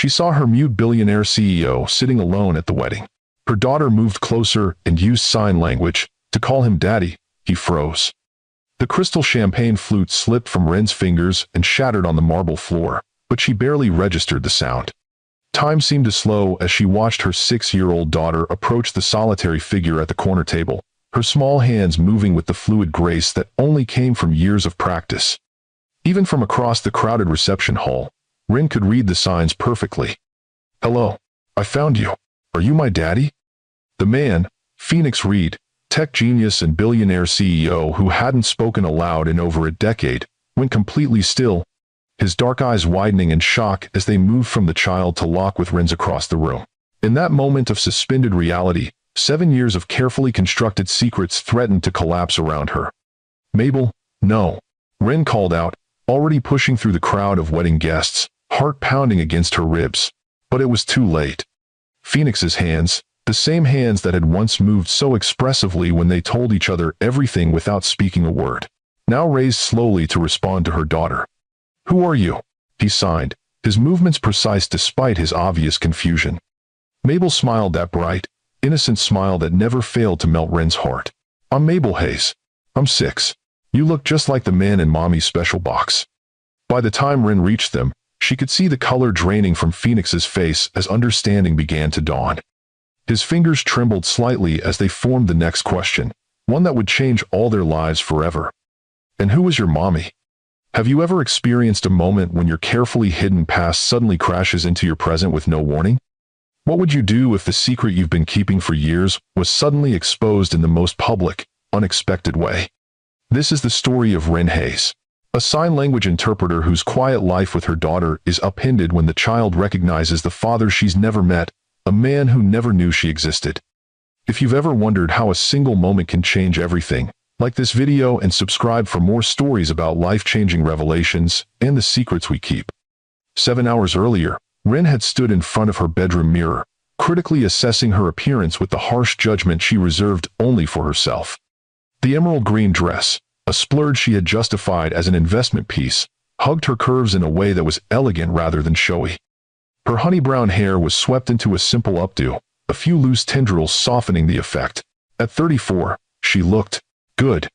She saw her mute billionaire CEO sitting alone at the wedding. Her daughter moved closer and used sign language to call him daddy. He froze. The crystal champagne flute slipped from Ren's fingers and shattered on the marble floor, but she barely registered the sound. Time seemed to slow as she watched her 6-year-old daughter approach the solitary figure at the corner table, her small hands moving with the fluid grace that only came from years of practice. Even from across the crowded reception hall, Ren could read the signs perfectly. "Hello, I found you. Are you my daddy?" The man, Phoenix Reed, tech genius and billionaire CEO who hadn't spoken aloud in over a decade, went completely still, his dark eyes widening in shock as they moved from the child to lock with Ren's across the room. In that moment of suspended reality, 7 years of carefully constructed secrets threatened to collapse around her. "Mabel, no," Ren called out, already pushing through the crowd of wedding guests, heart pounding against her ribs. But it was too late. Phoenix's hands, the same hands that had once moved so expressively when they told each other everything without speaking a word, now raised slowly to respond to her daughter. "Who are you?" he signed, his movements precise despite his obvious confusion. Mabel smiled that bright, innocent smile that never failed to melt Ren's heart. "I'm Mabel Hayes. I'm 6. You look just like the man in Mommy's special box." By the time Ren reached them, she could see the color draining from Phoenix's face as understanding began to dawn. His fingers trembled slightly as they formed the next question, one that would change all their lives forever. "And who was your mommy?" Have you ever experienced a moment when your carefully hidden past suddenly crashes into your present with no warning? What would you do if the secret you've been keeping for years was suddenly exposed in the most public, unexpected way? This is the story of Ren Hayes, a sign language interpreter whose quiet life with her daughter is upended when the child recognizes the father she's never met, a man who never knew she existed. If you've ever wondered how a single moment can change everything, like this video and subscribe for more stories about life-changing revelations and the secrets we keep. 7 hours earlier, Ren had stood in front of her bedroom mirror, critically assessing her appearance with the harsh judgment she reserved only for herself. The emerald green dress, a splurge she had justified as an investment piece, hugged her curves in a way that was elegant rather than showy. Her honey brown hair was swept into a simple updo, a few loose tendrils softening the effect. At 34, she looked good.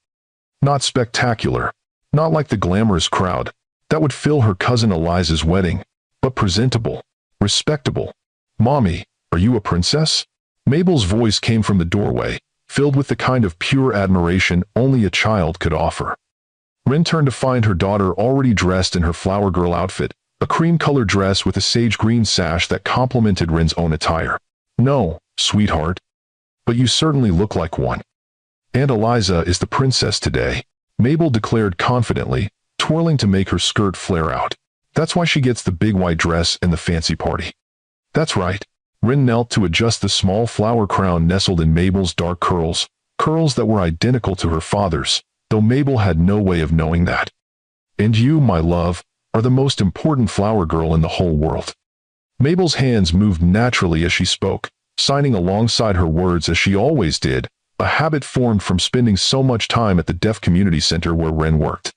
Not spectacular, not like the glamorous crowd that would fill her cousin Eliza's wedding, but presentable, respectable. "Mommy, are you a princess?" Mabel's voice came from the doorway, filled with the kind of pure admiration only a child could offer. Ren turned to find her daughter already dressed in her flower girl outfit, a cream-colored dress with a sage green sash that complemented Ren's own attire. "No, sweetheart. But you certainly look like one. Aunt Eliza is the princess today," Mabel declared confidently, twirling to make her skirt flare out. "That's why she gets the big white dress and the fancy party." "That's right." Ren knelt to adjust the small flower crown nestled in Mabel's dark curls, curls that were identical to her father's, though Mabel had no way of knowing that. "And you, my love, are the most important flower girl in the whole world." Mabel's hands moved naturally as she spoke, signing alongside her words as she always did, a habit formed from spending so much time at the deaf community center where Ren worked.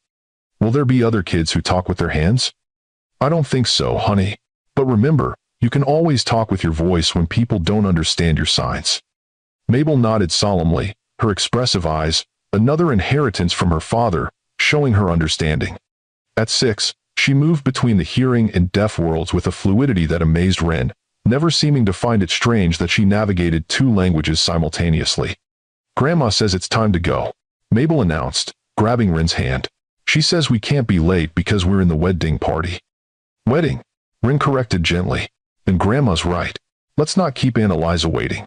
"Will there be other kids who talk with their hands?" "I don't think so, honey. But remember, you can always talk with your voice when people don't understand your signs." Mabel nodded solemnly, her expressive eyes, another inheritance from her father, showing her understanding. At 6, she moved between the hearing and deaf worlds with a fluidity that amazed Ren, never seeming to find it strange that she navigated 2 languages simultaneously. "Grandma says it's time to go," Mabel announced, grabbing Ren's hand. "She says we can't be late because we're in the wedding party." "Wedding," Ren corrected gently. "And Grandma's right. Let's not keep Aunt Eliza waiting."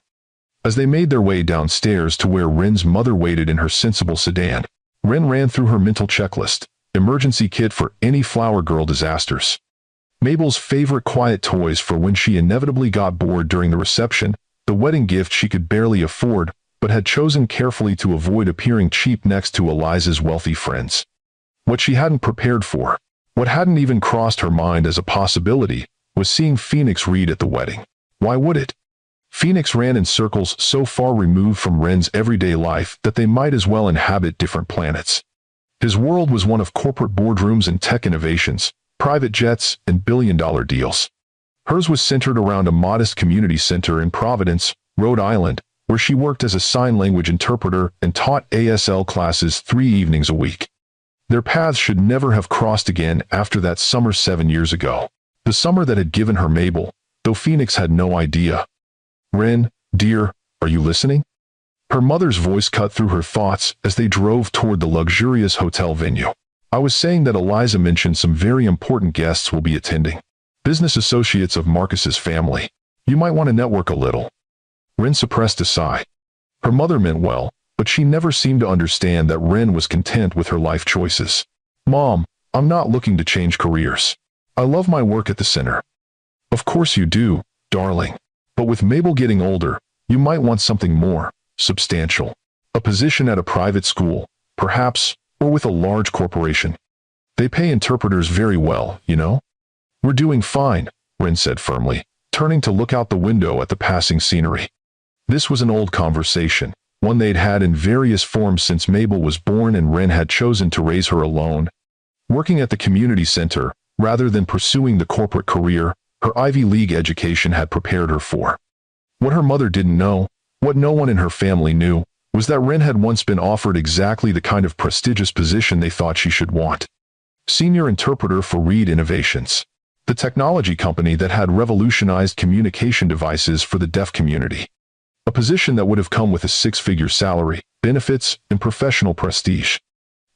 As they made their way downstairs to where Ren's mother waited in her sensible sedan, Ren ran through her mental checklist, emergency kit for any flower girl disasters. Mabel's favorite quiet toys for when she inevitably got bored during the reception, the wedding gift she could barely afford, but had chosen carefully to avoid appearing cheap next to Eliza's wealthy friends. What she hadn't prepared for, what hadn't even crossed her mind as a possibility, was seeing Phoenix Reed at the wedding. Why would it? Phoenix ran in circles so far removed from Ren's everyday life that they might as well inhabit different planets. His world was one of corporate boardrooms and tech innovations, private jets, and billion-dollar deals. Hers was centered around a modest community center in Providence, Rhode Island, where she worked as a sign language interpreter and taught ASL classes 3 evenings a week. Their paths should never have crossed again after that summer 7 years ago. The summer that had given her Mabel, though Phoenix had no idea. "Ren, dear, are you listening?" Her mother's voice cut through her thoughts as they drove toward the luxurious hotel venue. "I was saying that Eliza mentioned some very important guests will be attending. Business associates of Marcus's family. You might want to network a little." Ren suppressed a sigh. Her mother meant well, but she never seemed to understand that Ren was content with her life choices. "Mom, I'm not looking to change careers. I love my work at the center." "Of course you do, darling. But with Mabel getting older, you might want something more substantial. A position at a private school, perhaps, or with a large corporation. They pay interpreters very well, you know." "We're doing fine," Ren said firmly, turning to look out the window at the passing scenery. This was an old conversation, one they'd had in various forms since Mabel was born and Ren had chosen to raise her alone. Working at the community center, rather than pursuing the corporate career her Ivy League education had prepared her for. What her mother didn't know, what no one in her family knew, was that Ren had once been offered exactly the kind of prestigious position they thought she should want. Senior interpreter for Reed Innovations, the technology company that had revolutionized communication devices for the deaf community. A position that would have come with a 6-figure salary, benefits, and professional prestige.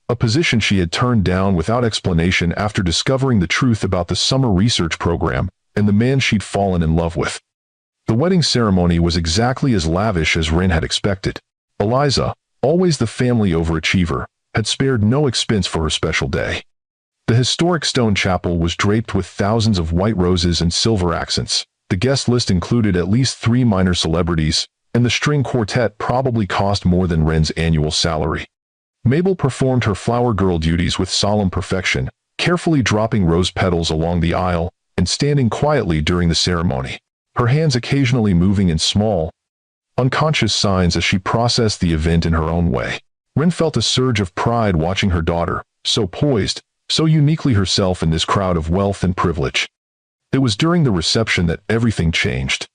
A position she had turned down without explanation after discovering the truth about the summer research program and the man she'd fallen in love with. The wedding ceremony was exactly as lavish as Ren had expected. Eliza, always the family overachiever, had spared no expense for her special day. The historic stone chapel was draped with thousands of white roses and silver accents. The guest list included at least 3 minor celebrities, and the string quartet probably cost more than Ren's annual salary. Mabel performed her flower girl duties with solemn perfection, carefully dropping rose petals along the aisle and standing quietly during the ceremony, her hands occasionally moving in small, unconscious signs as she processed the event in her own way. Ren felt a surge of pride watching her daughter, so poised, so uniquely herself in this crowd of wealth and privilege. It was during the reception that everything changed.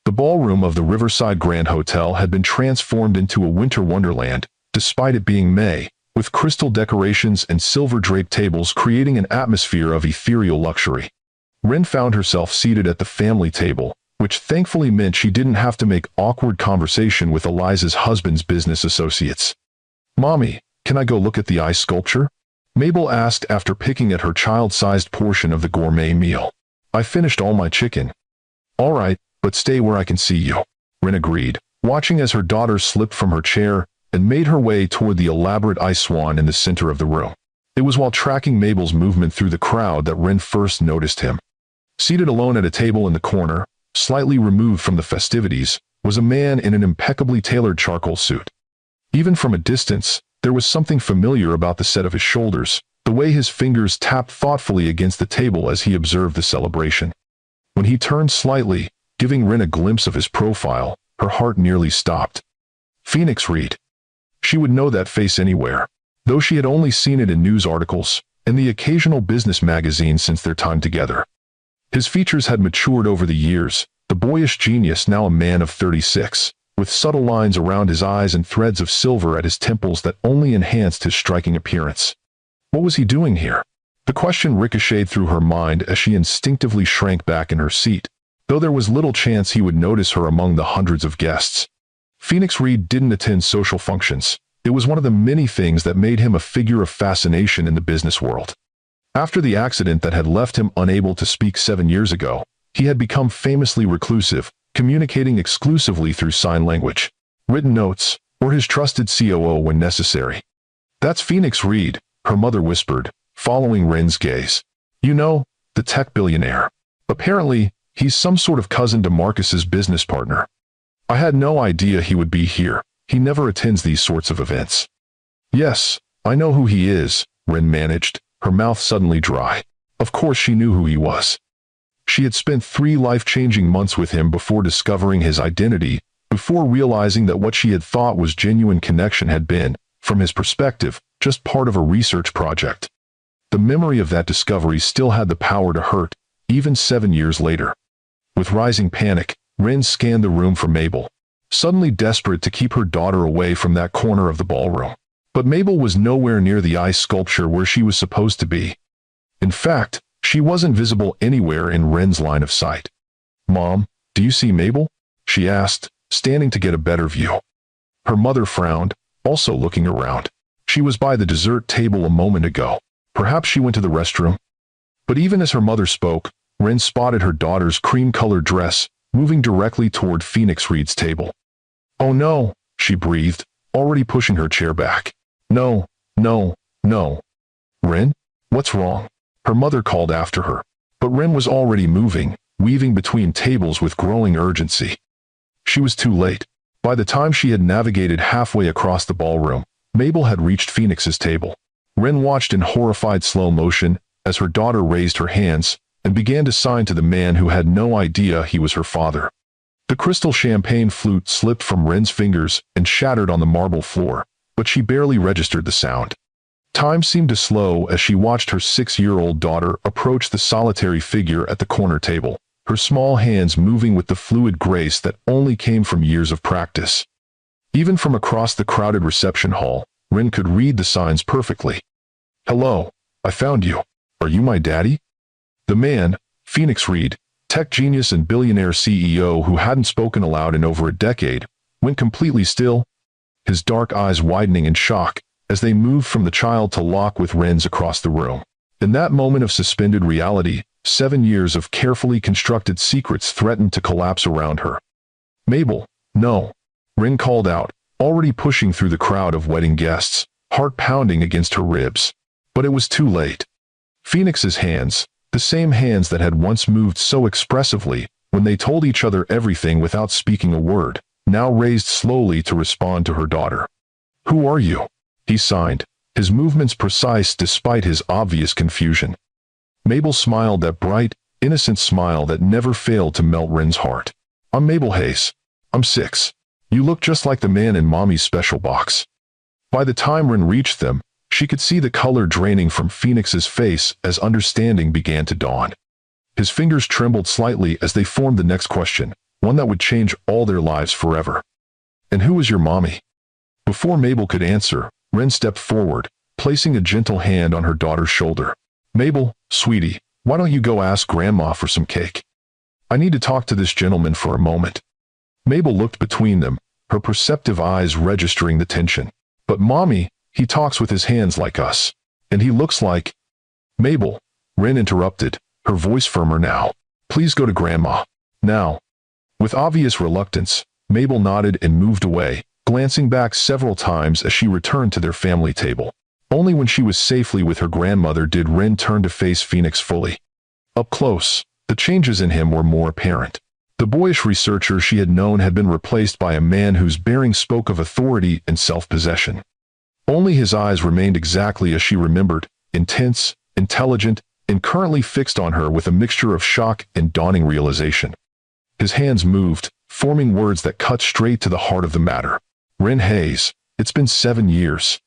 The ballroom of the Riverside Grand Hotel had been transformed into a winter wonderland, despite it being May, with crystal decorations and silver-draped tables creating an atmosphere of ethereal luxury. Ren found herself seated at the family table, which thankfully meant she didn't have to make awkward conversation with Eliza's husband's business associates. "Mommy, can I go look at the ice sculpture?" Mabel asked after picking at her child-sized portion of the gourmet meal. "I finished all my chicken." "All right, but stay where I can see you," Ren agreed, watching as her daughter slipped from her chair and made her way toward the elaborate ice swan in the center of the room. It was while tracking Mabel's movement through the crowd that Ren first noticed him. Seated alone at a table in the corner, slightly removed from the festivities, was a man in an impeccably tailored charcoal suit. Even from a distance, there was something familiar about the set of his shoulders, the way his fingers tapped thoughtfully against the table as he observed the celebration. When he turned slightly, giving Ren a glimpse of his profile, her heart nearly stopped. Phoenix Reed. She would know that face anywhere, though she had only seen it in news articles and the occasional business magazine since their time together. His features had matured over the years, the boyish genius now a man of 36, with subtle lines around his eyes and threads of silver at his temples that only enhanced his striking appearance. What was he doing here? The question ricocheted through her mind as she instinctively shrank back in her seat, though there was little chance he would notice her among the hundreds of guests. Phoenix Reed didn't attend social functions. It was one of the many things that made him a figure of fascination in the business world. After the accident that had left him unable to speak 7 years ago, he had become famously reclusive, communicating exclusively through sign language, written notes, or his trusted COO when necessary. "That's Phoenix Reed," her mother whispered, following Ren's gaze. "You know, the tech billionaire. Apparently, he's some sort of cousin to Marcus's business partner. I had no idea he would be here. He never attends these sorts of events." "Yes, I know who he is," Ren managed, her mouth suddenly dry. Of course she knew who he was. She had spent 3 life-changing months with him before discovering his identity, before realizing that what she had thought was genuine connection had been, from his perspective, just part of a research project. The memory of that discovery still had the power to hurt, even 7 years later. With rising panic, Rin scanned the room for Mabel, suddenly desperate to keep her daughter away from that corner of the ballroom. But Mabel was nowhere near the ice sculpture where she was supposed to be. In fact, she wasn't visible anywhere in Rin's line of sight. "Mom, do you see Mabel?" she asked, standing to get a better view. Her mother frowned, also looking around. She was by the dessert table a moment ago. Perhaps she went to the restroom. But even as her mother spoke, Rin spotted her daughter's cream-colored dress, moving directly toward Phoenix Reed's table. "Oh no," she breathed, already pushing her chair back. "No, no, no. Rin, what's wrong?" Her mother called after her. But Rin was already moving, weaving between tables with growing urgency. She was too late. By the time she had navigated halfway across the ballroom, Mabel had reached Phoenix's table. Rin watched in horrified slow motion as her daughter raised her hands and began to sign to the man who had no idea he was her father. The crystal champagne flute slipped from Rin's fingers and shattered on the marble floor, but she barely registered the sound. Time seemed to slow as she watched her 6-year-old daughter approach the solitary figure at the corner table, her small hands moving with the fluid grace that only came from years of practice. Even from across the crowded reception hall, Rin could read the signs perfectly. "Hello, I found you. Are you my daddy?" The man, Phoenix Reed, tech genius and billionaire CEO who hadn't spoken aloud in over a decade, went completely still, his dark eyes widening in shock as they moved from the child to lock with Rin's across the room. In that moment of suspended reality, 7 years of carefully constructed secrets threatened to collapse around her. "Mabel, no," Rin called out, already pushing through the crowd of wedding guests, heart pounding against her ribs. But it was too late. Phoenix's hands, the same hands that had once moved so expressively when they told each other everything without speaking a word, now raised slowly to respond to her daughter. "Who are you?" he signed, his movements precise despite his obvious confusion. Mabel smiled that bright, innocent smile that never failed to melt Rin's heart. "I'm Mabel Hayes. I'm 6. You look just like the man in Mommy's special box." By the time Rin reached them, she could see the color draining from Phoenix's face as understanding began to dawn. His fingers trembled slightly as they formed the next question, one that would change all their lives forever. "And who is your mommy?" Before Mabel could answer, Rin stepped forward, placing a gentle hand on her daughter's shoulder. "Mabel, sweetie, why don't you go ask Grandma for some cake? I need to talk to this gentleman for a moment." Mabel looked between them, her perceptive eyes registering the tension. "But Mommy, he talks with his hands like us. And he looks like—" "Mabel," Rin interrupted, her voice firmer now. "Please go to Grandma. Now." With obvious reluctance, Mabel nodded and moved away, glancing back several times as she returned to their family table. Only when she was safely with her grandmother did Rin turn to face Phoenix fully. Up close, the changes in him were more apparent. The boyish researcher she had known had been replaced by a man whose bearing spoke of authority and self-possession. Only his eyes remained exactly as she remembered, intense, intelligent, and currently fixed on her with a mixture of shock and dawning realization. His hands moved, forming words that cut straight to the heart of the matter. "Rin Hayes, it's been 7 years.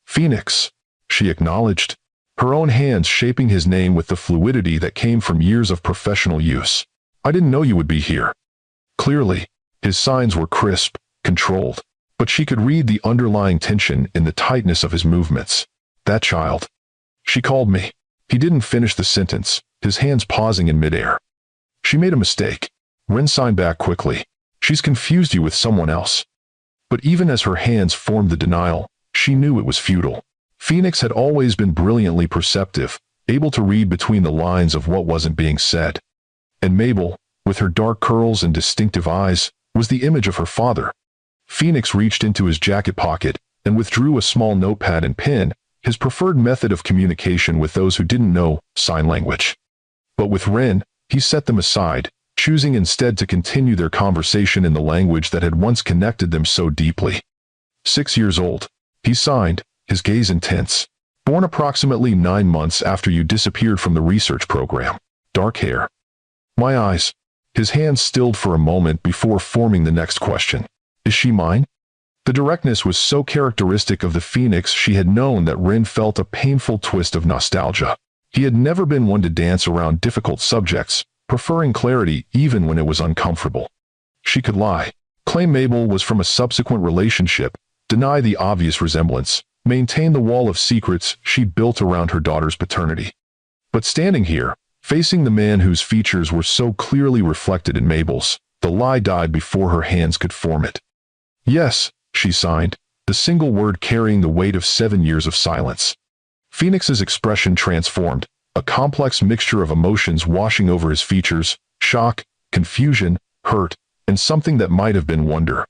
Phoenix," she acknowledged, her own hands shaping his name with the fluidity that came from years of professional use. "I didn't know you would be here." Clearly, his signs were crisp, controlled, but she could read the underlying tension in the tightness of his movements. "That child. She called me." He didn't finish the sentence, his hands pausing in midair. "She made a mistake." Rin signed back quickly. "She's confused you with someone else." But even as her hands formed the denial, she knew it was futile. Phoenix had always been brilliantly perceptive, able to read between the lines of what wasn't being said. And Mabel, with her dark curls and distinctive eyes, was the image of her father. Phoenix reached into his jacket pocket and withdrew a small notepad and pen, his preferred method of communication with those who didn't know sign language. But with Rin, he set them aside, choosing instead to continue their conversation in the language that had once connected them so deeply. 6 years old, he signed, his gaze intense. "Born approximately 9 months after you disappeared from the research program. Dark hair." "My eyes." His hands stilled for a moment before forming the next question. "Is she mine?" The directness was so characteristic of the Phoenix she had known that Rin felt a painful twist of nostalgia. He had never been one to dance around difficult subjects, preferring clarity even when it was uncomfortable. She could lie, claim Mabel was from a subsequent relationship, deny the obvious resemblance, maintain the wall of secrets she built around her daughter's paternity. But standing here, facing the man whose features were so clearly reflected in Mabel's, the lie died before her hands could form it. Yes, she signed, the single word carrying the weight of 7 years of silence. Phoenix's expression transformed, a complex mixture of emotions washing over his features: shock, confusion, hurt, and something that might have been wonder.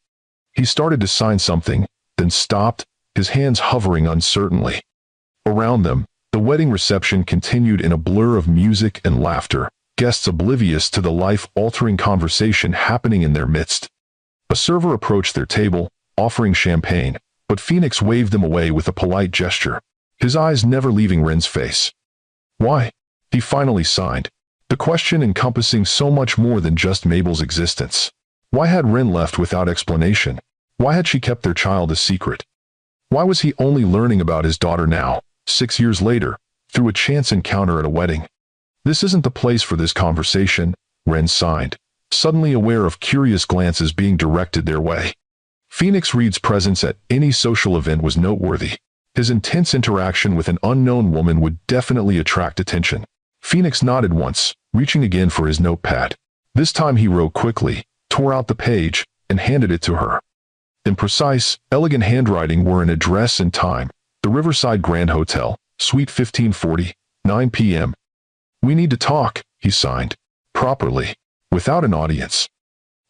He started to sign something, then stopped, his hands hovering uncertainly. Around them, the wedding reception continued in a blur of music and laughter, guests oblivious to the life-altering conversation happening in their midst. A server approached their table, offering champagne, but Phoenix waved them away with a polite gesture, his eyes never leaving Ren's face. Why? He finally signed, the question encompassing so much more than just Mabel's existence. Why had Ren left without explanation? Why had she kept their child a secret? Why was he only learning about his daughter now, 6 years later, through a chance encounter at a wedding? This isn't the place for this conversation, Ren signed, suddenly aware of curious glances being directed their way. Phoenix Reed's presence at any social event was noteworthy. His intense interaction with an unknown woman would definitely attract attention. Phoenix nodded once, reaching again for his notepad. This time he wrote quickly, tore out the page, and handed it to her. In precise, elegant handwriting were an address and time: the Riverside Grand Hotel, Suite 1540, 9 p.m. We need to talk, he signed, properly, without an audience.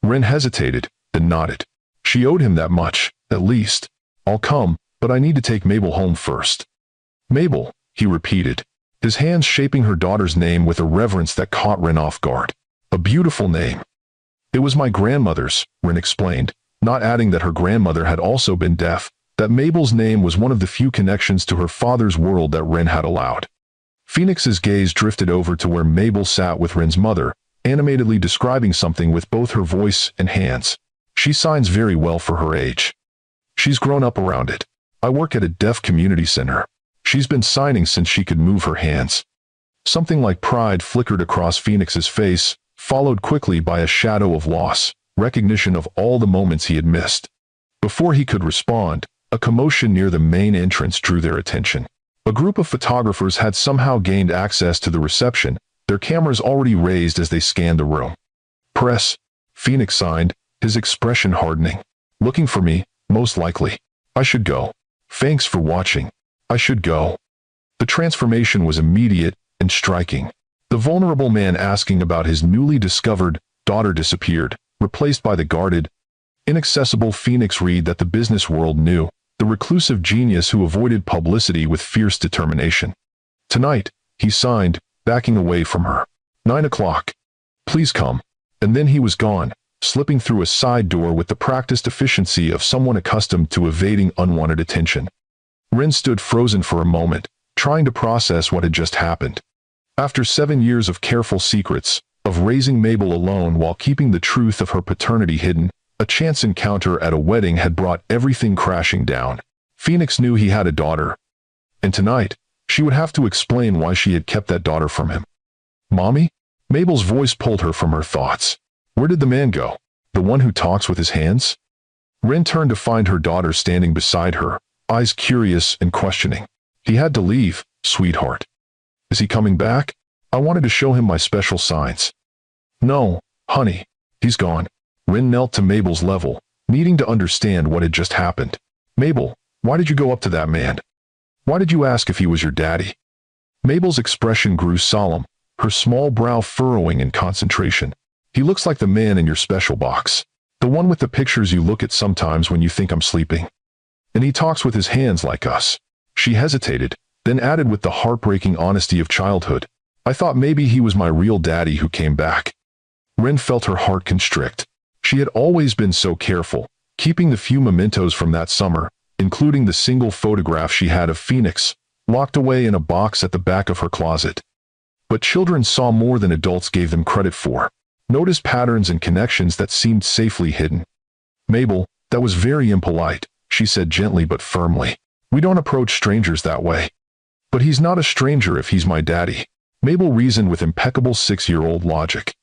Ren hesitated, then nodded. She owed him that much, at least. I'll come, but I need to take Mabel home first. Mabel, he repeated, his hands shaping her daughter's name with a reverence that caught Ren off guard. A beautiful name. It was my grandmother's, Ren explained, not adding that her grandmother had also been deaf, that Mabel's name was one of the few connections to her father's world that Ren had allowed. Phoenix's gaze drifted over to where Mabel sat with Ren's mother, animatedly describing something with both her voice and hands. She signs very well for her age. She's grown up around it. I work at a deaf community center. She's been signing since she could move her hands. Something like pride flickered across Phoenix's face, followed quickly by a shadow of loss, recognition of all the moments he had missed. Before he could respond, a commotion near the main entrance drew their attention. A group of photographers had somehow gained access to the reception, their cameras already raised as they scanned the room. Press, Phoenix signed, his expression hardening. Looking for me, most likely. I should go. Thanks for watching. I should go. The transformation was immediate and striking. The vulnerable man asking about his newly discovered daughter disappeared, replaced by the guarded, inaccessible Phoenix Reed that the business world knew, the reclusive genius who avoided publicity with fierce determination. Tonight, he signed, backing away from her. 9 o'clock. Please come. And then he was gone, slipping through a side door with the practiced efficiency of someone accustomed to evading unwanted attention. Ren stood frozen for a moment, trying to process what had just happened. After 7 years of careful secrets, of raising Mabel alone while keeping the truth of her paternity hidden, a chance encounter at a wedding had brought everything crashing down. Phoenix knew he had a daughter, and tonight, she would have to explain why she had kept that daughter from him. Mommy? Mabel's voice pulled her from her thoughts. Where did the man go? The one who talks with his hands? Ren turned to find her daughter standing beside her, eyes curious and questioning. He had to leave, sweetheart. Is he coming back? I wanted to show him my special signs. No, honey, he's gone. Ren knelt to Mabel's level, needing to understand what had just happened. Mabel, why did you go up to that man? Why did you ask if he was your daddy? Mabel's expression grew solemn, her small brow furrowing in concentration. He looks like the man in your special box. The one with the pictures you look at sometimes when you think I'm sleeping. And he talks with his hands like us. She hesitated, then added with the heartbreaking honesty of childhood. I thought maybe he was my real daddy who came back. Ren felt her heart constrict. She had always been so careful, keeping the few mementos from that summer, including the single photograph she had of Phoenix, locked away in a box at the back of her closet. But children saw more than adults gave them credit for. Noticed patterns and connections that seemed safely hidden. Mabel, that was very impolite, she said gently but firmly. We don't approach strangers that way. But he's not a stranger if he's my daddy. Mabel reasoned with impeccable 6-year-old logic.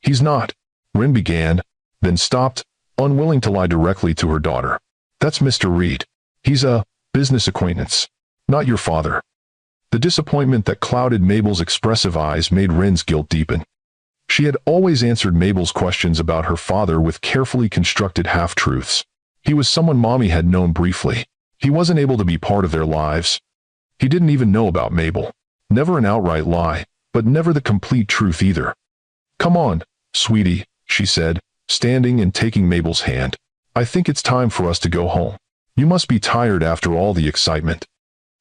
He's not, Rin began, then stopped, unwilling to lie directly to her daughter. That's Mr. Reed. He's a business acquaintance, not your father. The disappointment that clouded Mabel's expressive eyes made Rin's guilt deepen. She had always answered Mabel's questions about her father with carefully constructed half-truths. He was someone Mommy had known briefly. He wasn't able to be part of their lives. He didn't even know about Mabel. Never an outright lie, but never the complete truth either. Come on, sweetie, she said, standing and taking Mabel's hand. I think it's time for us to go home. You must be tired after all the excitement.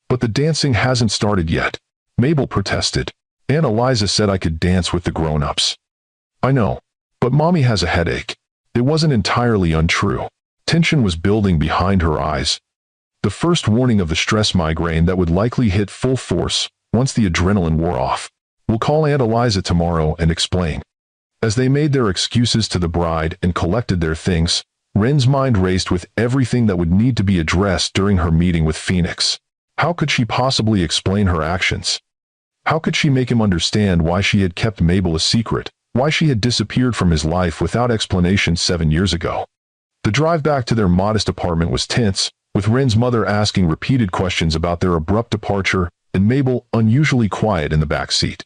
But the dancing hasn't started yet, Mabel protested. Aunt Eliza said I could dance with the grown-ups. I know, but Mommy has a headache. It wasn't entirely untrue. Tension was building behind her eyes. The first warning of the stress migraine that would likely hit full force once the adrenaline wore off. We'll call Aunt Eliza tomorrow and explain. As they made their excuses to the bride and collected their things, Rin's mind raced with everything that would need to be addressed during her meeting with Phoenix. How could she possibly explain her actions? How could she make him understand why she had kept Mabel a secret, why she had disappeared from his life without explanation 7 years ago? The drive back to their modest apartment was tense, with Rin's mother asking repeated questions about their abrupt departure and Mabel unusually quiet in the back seat.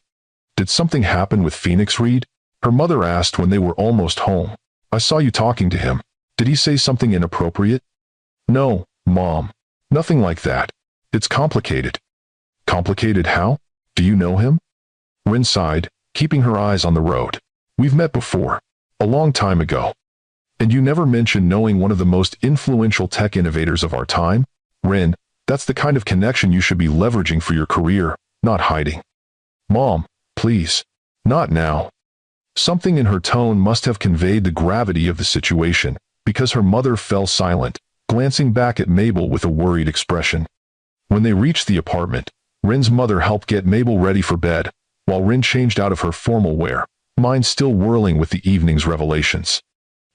Did something happen with Phoenix Reed? Her mother asked when they were almost home. I saw you talking to him. Did he say something inappropriate? No, Mom. Nothing like that. It's complicated. Complicated how? Do you know him? Rin sighed, keeping her eyes on the road. We've met before. A long time ago. And you never mentioned knowing one of the most influential tech innovators of our time? Rin, that's the kind of connection you should be leveraging for your career, not hiding. Mom, please. Not now. Something in her tone must have conveyed the gravity of the situation, because her mother fell silent, glancing back at Mabel with a worried expression. When they reached the apartment, Rin's mother helped get Mabel ready for bed, while Rin changed out of her formal wear, mind still whirling with the evening's revelations.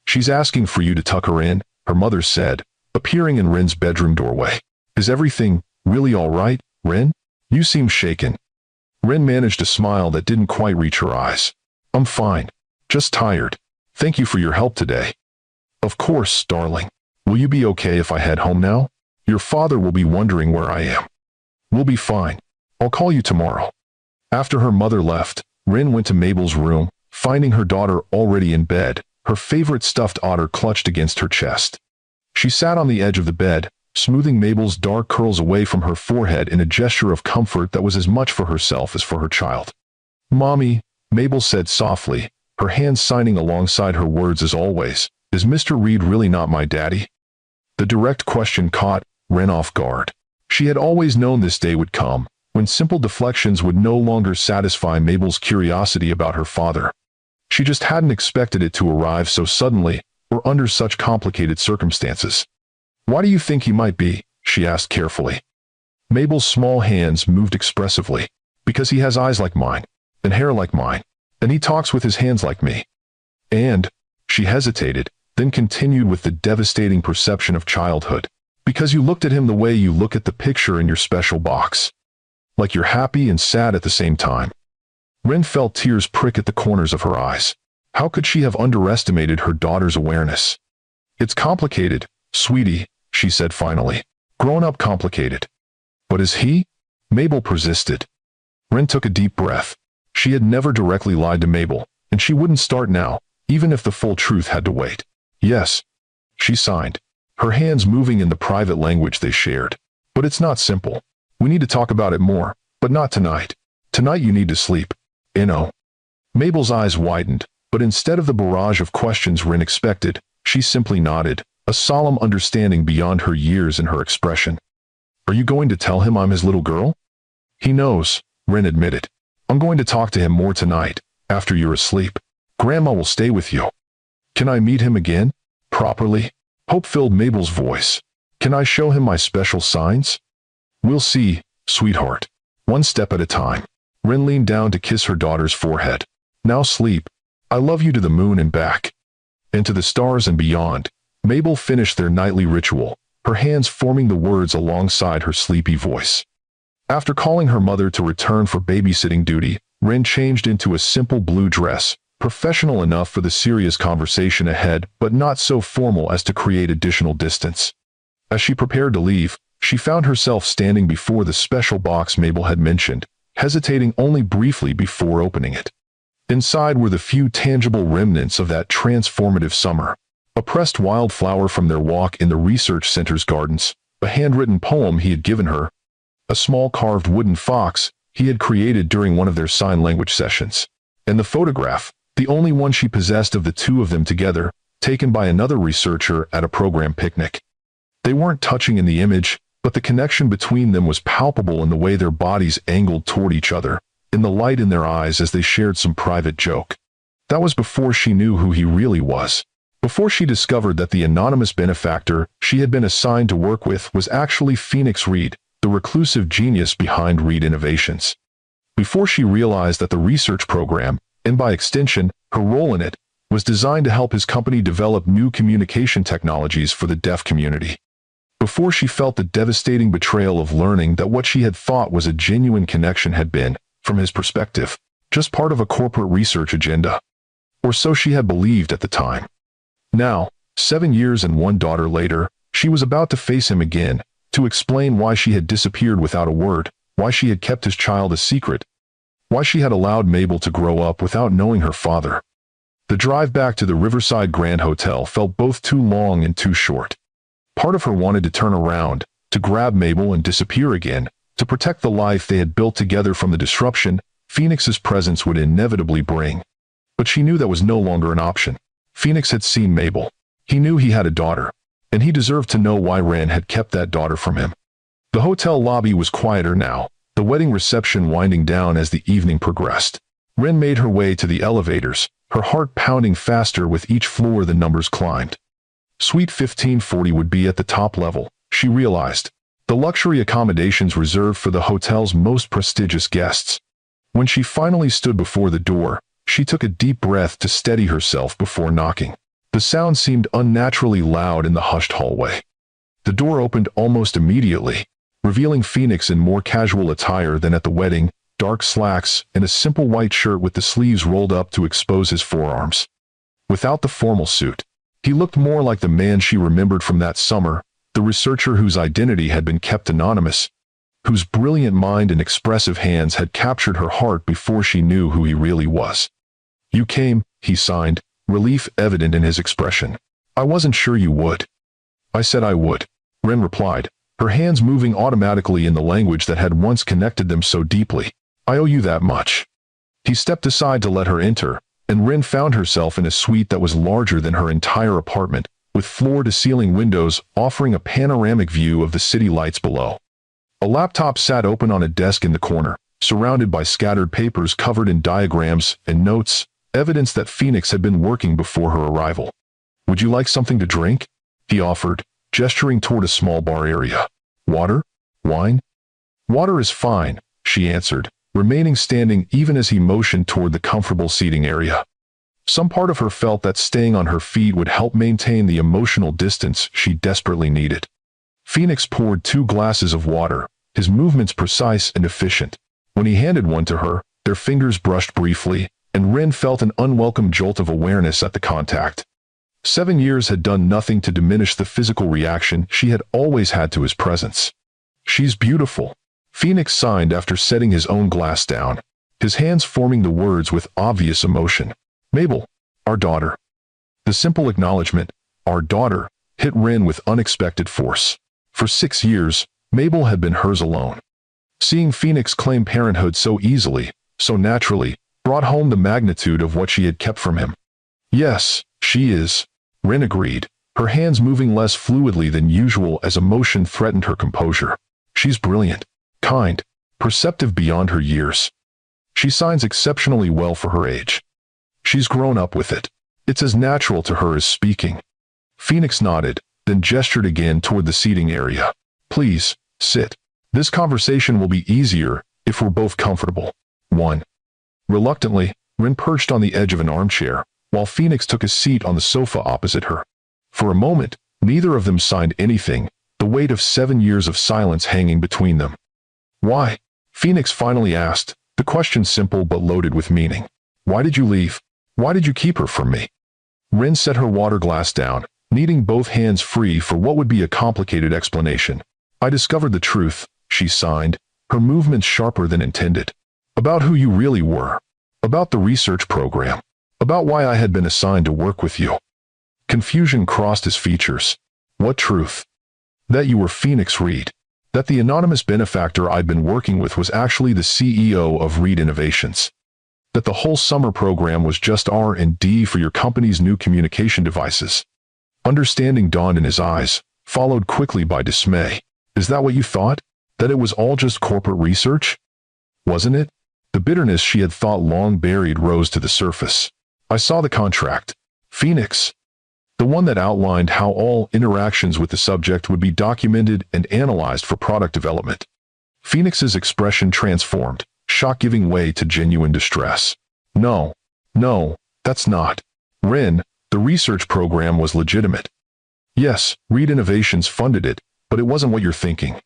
She's asking for you to tuck her in, her mother said, appearing in Rin's bedroom doorway. Is everything really all right, Rin? You seem shaken. Rin managed a smile that didn't quite reach her eyes. I'm fine. Just tired. Thank you for your help today. Of course, darling. Will you be okay if I head home now? Your father will be wondering where I am. We'll be fine. I'll call you tomorrow. After her mother left, Rin went to Mabel's room, finding her daughter already in bed, her favorite stuffed otter clutched against her chest. She sat on the edge of the bed, smoothing Mabel's dark curls away from her forehead in a gesture of comfort that was as much for herself as for her child. Mommy, Mabel said softly, her hands signing alongside her words as always, is Mr. Reed really not my daddy? The direct question caught Rin off guard. She had always known this day would come, when simple deflections would no longer satisfy Mabel's curiosity about her father. She just hadn't expected it to arrive so suddenly, or under such complicated circumstances. Why do you think he might be? She asked carefully. Mabel's small hands moved expressively. Because he has eyes like mine, and hair like mine, and he talks with his hands like me. And, she hesitated, then continued with the devastating perception of childhood. Because you looked at him the way you look at the picture in your special box. Like you're happy and sad at the same time. Rin felt tears prick at the corners of her eyes. How could she have underestimated her daughter's awareness? It's complicated, sweetie, she said finally. Grown-up complicated. But is he? Mabel persisted. Rin took a deep breath. She had never directly lied to Mabel, and she wouldn't start now, even if the full truth had to wait. Yes. She signed, her hands moving in the private language they shared. But it's not simple. We need to talk about it more, but not tonight. Tonight you need to sleep. You know. Mabel's eyes widened, but instead of the barrage of questions Rin expected, she simply nodded, a solemn understanding beyond her years in her expression. Are you going to tell him I'm his little girl? He knows, Rin admitted. I'm going to talk to him more tonight, after you're asleep. Grandma will stay with you. Can I meet him again? Properly? Hope filled Mabel's voice. Can I show him my special signs? We'll see, sweetheart. One step at a time. Rin leaned down to kiss her daughter's forehead. Now sleep. I love you to the moon and back. And to the stars and beyond. Mabel finished their nightly ritual, her hands forming the words alongside her sleepy voice. After calling her mother to return for babysitting duty, Rin changed into a simple blue dress, professional enough for the serious conversation ahead, but not so formal as to create additional distance. As she prepared to leave, she found herself standing before the special box Mabel had mentioned, hesitating only briefly before opening it. Inside were the few tangible remnants of that transformative summer. A pressed wildflower from their walk in the research center's gardens, a handwritten poem he had given her, a small carved wooden fox he had created during one of their sign language sessions, and the photograph, the only one she possessed of the two of them together, taken by another researcher at a program picnic. They weren't touching in the image, but the connection between them was palpable in the way their bodies angled toward each other, in the light in their eyes as they shared some private joke. That was before she knew who he really was. Before she discovered that the anonymous benefactor she had been assigned to work with was actually Phoenix Reed, the reclusive genius behind Reed Innovations. Before she realized that the research program, and by extension, her role in it, was designed to help his company develop new communication technologies for the deaf community. Before she felt the devastating betrayal of learning that what she had thought was a genuine connection had been, from his perspective, just part of a corporate research agenda. Or so she had believed at the time. Now, 7 years and one daughter later, she was about to face him again, to explain why she had disappeared without a word, why she had kept his child a secret, why she had allowed Mabel to grow up without knowing her father. The drive back to the Riverside Grand Hotel felt both too long and too short. Part of her wanted to turn around, to grab Mabel and disappear again, to protect the life they had built together from the disruption Phoenix's presence would inevitably bring. But she knew that was no longer an option. Phoenix had seen Mabel. He knew he had a daughter, and he deserved to know why Ren had kept that daughter from him. The hotel lobby was quieter now, the wedding reception winding down as the evening progressed. Ren made her way to the elevators, her heart pounding faster with each floor the numbers climbed. Suite 1540 would be at the top level, she realized, the luxury accommodations reserved for the hotel's most prestigious guests. When she finally stood before the door, she took a deep breath to steady herself before knocking. The sound seemed unnaturally loud in the hushed hallway. The door opened almost immediately, revealing Phoenix in more casual attire than at the wedding, dark slacks and a simple white shirt with the sleeves rolled up to expose his forearms. Without the formal suit, he looked more like the man she remembered from that summer, the researcher whose identity had been kept anonymous, whose brilliant mind and expressive hands had captured her heart before she knew who he really was. "You came," he signed, relief evident in his expression. "I wasn't sure you would." "I said I would," Ren replied, her hands moving automatically in the language that had once connected them so deeply. "I owe you that much." He stepped aside to let her enter, and Ren found herself in a suite that was larger than her entire apartment, with floor-to-ceiling windows offering a panoramic view of the city lights below. A laptop sat open on a desk in the corner, surrounded by scattered papers covered in diagrams and notes, evidence that Phoenix had been working before her arrival. "Would you like something to drink?" he offered, gesturing toward a small bar area. "Water? Wine?" "Water is fine," she answered, remaining standing even as he motioned toward the comfortable seating area. Some part of her felt that staying on her feet would help maintain the emotional distance she desperately needed. Phoenix poured 2 glasses of water, his movements precise and efficient. When he handed one to her, their fingers brushed briefly, and Ren felt an unwelcome jolt of awareness at the contact. 7 years had done nothing to diminish the physical reaction she had always had to his presence. "She's beautiful," Phoenix signed after setting his own glass down, his hands forming the words with obvious emotion. "Mabel, our daughter." The simple acknowledgement, "our daughter," hit Ren with unexpected force. For 6 years, Mabel had been hers alone. Seeing Phoenix claim parenthood so easily, so naturally, brought home the magnitude of what she had kept from him. "Yes, she is," Ren agreed, her hands moving less fluidly than usual as emotion threatened her composure. "She's brilliant, kind, perceptive beyond her years. She signs exceptionally well for her age. She's grown up with it. It's as natural to her as speaking." Phoenix nodded, then gestured again toward the seating area. "Please, sit. This conversation will be easier if we're both comfortable." 1. Reluctantly, Ren perched on the edge of an armchair, while Phoenix took a seat on the sofa opposite her. For a moment, neither of them signed anything, the weight of 7 years of silence hanging between them. "Why?" Phoenix finally asked, the question simple but loaded with meaning. "Why did you leave?" Why did you keep her from me? Rin set her water glass down, needing both hands free for what would be a complicated explanation. I discovered the truth, she signed, her movements sharper than intended. About who you really were. About the research program. About why I had been assigned to work with you. Confusion crossed his features. What truth? That you were Phoenix Reed. That the anonymous benefactor I'd been working with was actually the CEO of Reed Innovations. That the whole summer program was just R&D for your company's new communication devices. Understanding dawned in his eyes, followed quickly by dismay. Is that what you thought? That it was all just corporate research? Wasn't it? The bitterness she had thought long buried rose to the surface. I saw the contract. Phoenix. The one that outlined how all interactions with the subject would be documented and analyzed for product development. Phoenix's expression transformed, shock giving way to genuine distress. No, that's not. Rin, the research program was legitimate. Yes, Reed Innovations funded it, but it wasn't what you're thinking.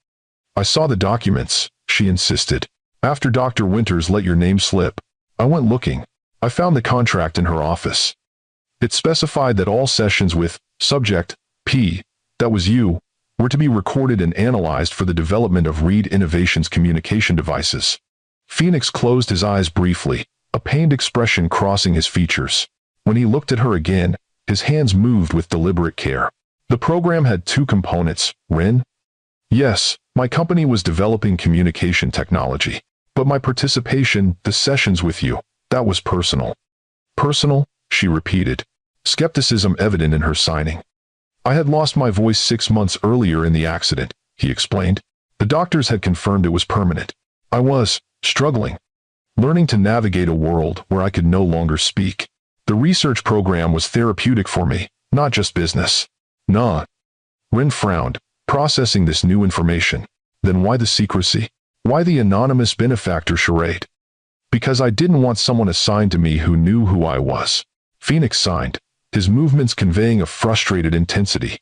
I saw the documents, she insisted. After Dr. Winters let your name slip, I went looking. I found the contract in her office. It specified that all sessions with subject P, that was you, were to be recorded and analyzed for the development of Reed Innovations communication devices. Phoenix closed his eyes briefly, a pained expression crossing his features. When he looked at her again, his hands moved with deliberate care. The program had two components, Rin. Yes, my company was developing communication technology, but my participation, the sessions with you, that was personal. Personal, she repeated, skepticism evident in her signing. I had lost my voice 6 months earlier in the accident, he explained. The doctors had confirmed it was permanent. I was struggling, learning to navigate a world where I could no longer speak. The research program was therapeutic for me, not just business. Nah. Rin frowned, processing this new information. Then why the secrecy? Why the anonymous benefactor charade? Because I didn't want someone assigned to me who knew who I was. Phoenix signed, his movements conveying a frustrated intensity.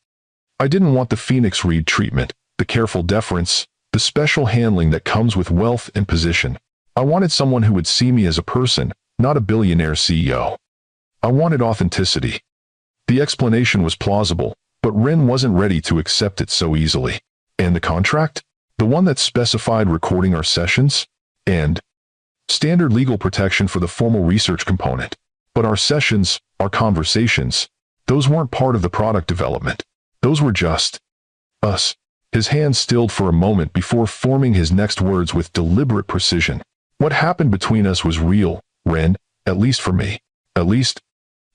I didn't want the Phoenix Reed treatment, the careful deference, the special handling that comes with wealth and position. I wanted someone who would see me as a person, not a billionaire CEO. I wanted authenticity. The explanation was plausible, but Rin wasn't ready to accept it so easily. And the contract? The one that specified recording our sessions? And standard legal protection for the formal research component. But our sessions, our conversations, those weren't part of the product development. Those were just us. His hands stilled for a moment before forming his next words with deliberate precision. What happened between us was real, Rin, at least for me. At least,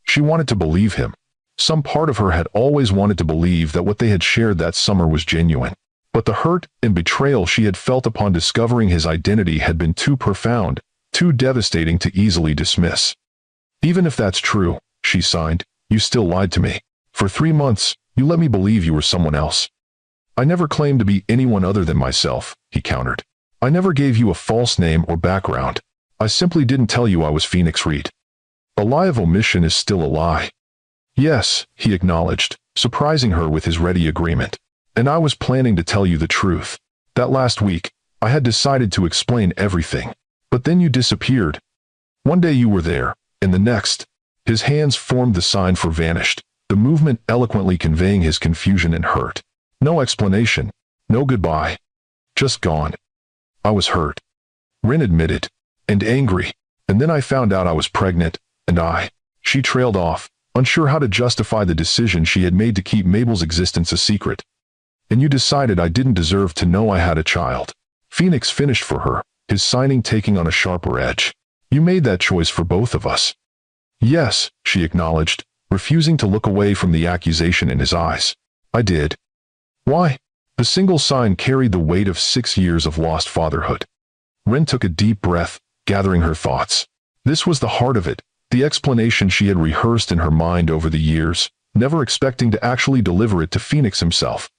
she wanted to believe him. Some part of her had always wanted to believe that what they had shared that summer was genuine. But the hurt and betrayal she had felt upon discovering his identity had been too profound, too devastating to easily dismiss. Even if that's true, she signed, you still lied to me. For 3 months, you let me believe you were someone else. I never claimed to be anyone other than myself, he countered. I never gave you a false name or background. I simply didn't tell you I was Phoenix Reed. A lie of omission is still a lie. Yes, he acknowledged, surprising her with his ready agreement. And I was planning to tell you the truth. That last week, I had decided to explain everything. But then you disappeared. One day you were there, and the next. His hands formed the sign for vanished, the movement eloquently conveying his confusion and hurt. No explanation, no goodbye. Just gone. I was hurt. Rin admitted, and angry. And then I found out I was pregnant, and she trailed off, unsure how to justify the decision she had made to keep Mabel's existence a secret. And you decided I didn't deserve to know I had a child. Phoenix finished for her, his signing taking on a sharper edge. You made that choice for both of us. Yes, she acknowledged, refusing to look away from the accusation in his eyes. I did. Why? The single sign carried the weight of 6 years of lost fatherhood. Rin took a deep breath, gathering her thoughts. This was the heart of it, the explanation she had rehearsed in her mind over the years, never expecting to actually deliver it to Phoenix himself.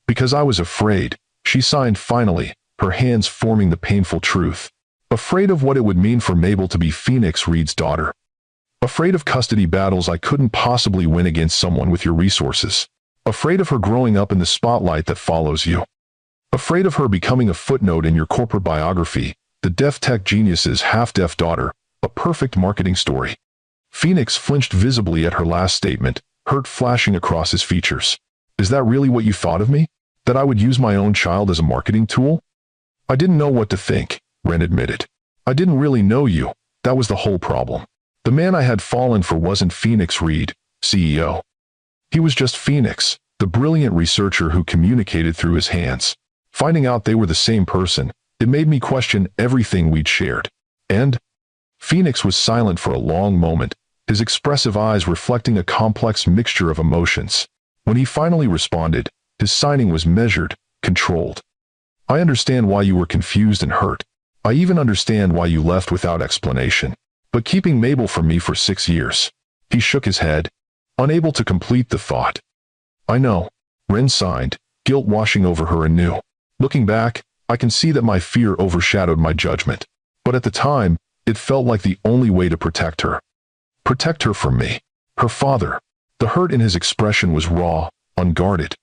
Because I was afraid, she signed finally, her hands forming the painful truth. Afraid of what it would mean for Mabel to be Phoenix Reed's daughter. Afraid of custody battles I couldn't possibly win against someone with your resources. Afraid of her growing up in the spotlight that follows you. Afraid of her becoming a footnote in your corporate biography, the deaf tech genius's half-deaf daughter, a perfect marketing story. Phoenix flinched visibly at her last statement, hurt flashing across his features. Is that really what you thought of me? That I would use my own child as a marketing tool? I didn't know what to think, Ren admitted. I didn't really know you. That was the whole problem. The man I had fallen for wasn't Phoenix Reed, CEO. He was just Phoenix, the brilliant researcher who communicated through his hands. Finding out they were the same person, it made me question everything we'd shared. And? Phoenix was silent for a long moment, his expressive eyes reflecting a complex mixture of emotions. When he finally responded, his signing was measured, controlled. I understand why you were confused and hurt. I even understand why you left without explanation. But keeping Mabel from me for 6 years. He shook his head, unable to complete the thought. I know. Ren signed, guilt washing over her anew. Looking back, I can see that my fear overshadowed my judgment. But at the time, it felt like the only way to protect her. Protect her from me. Her father. The hurt in his expression was raw, unguarded.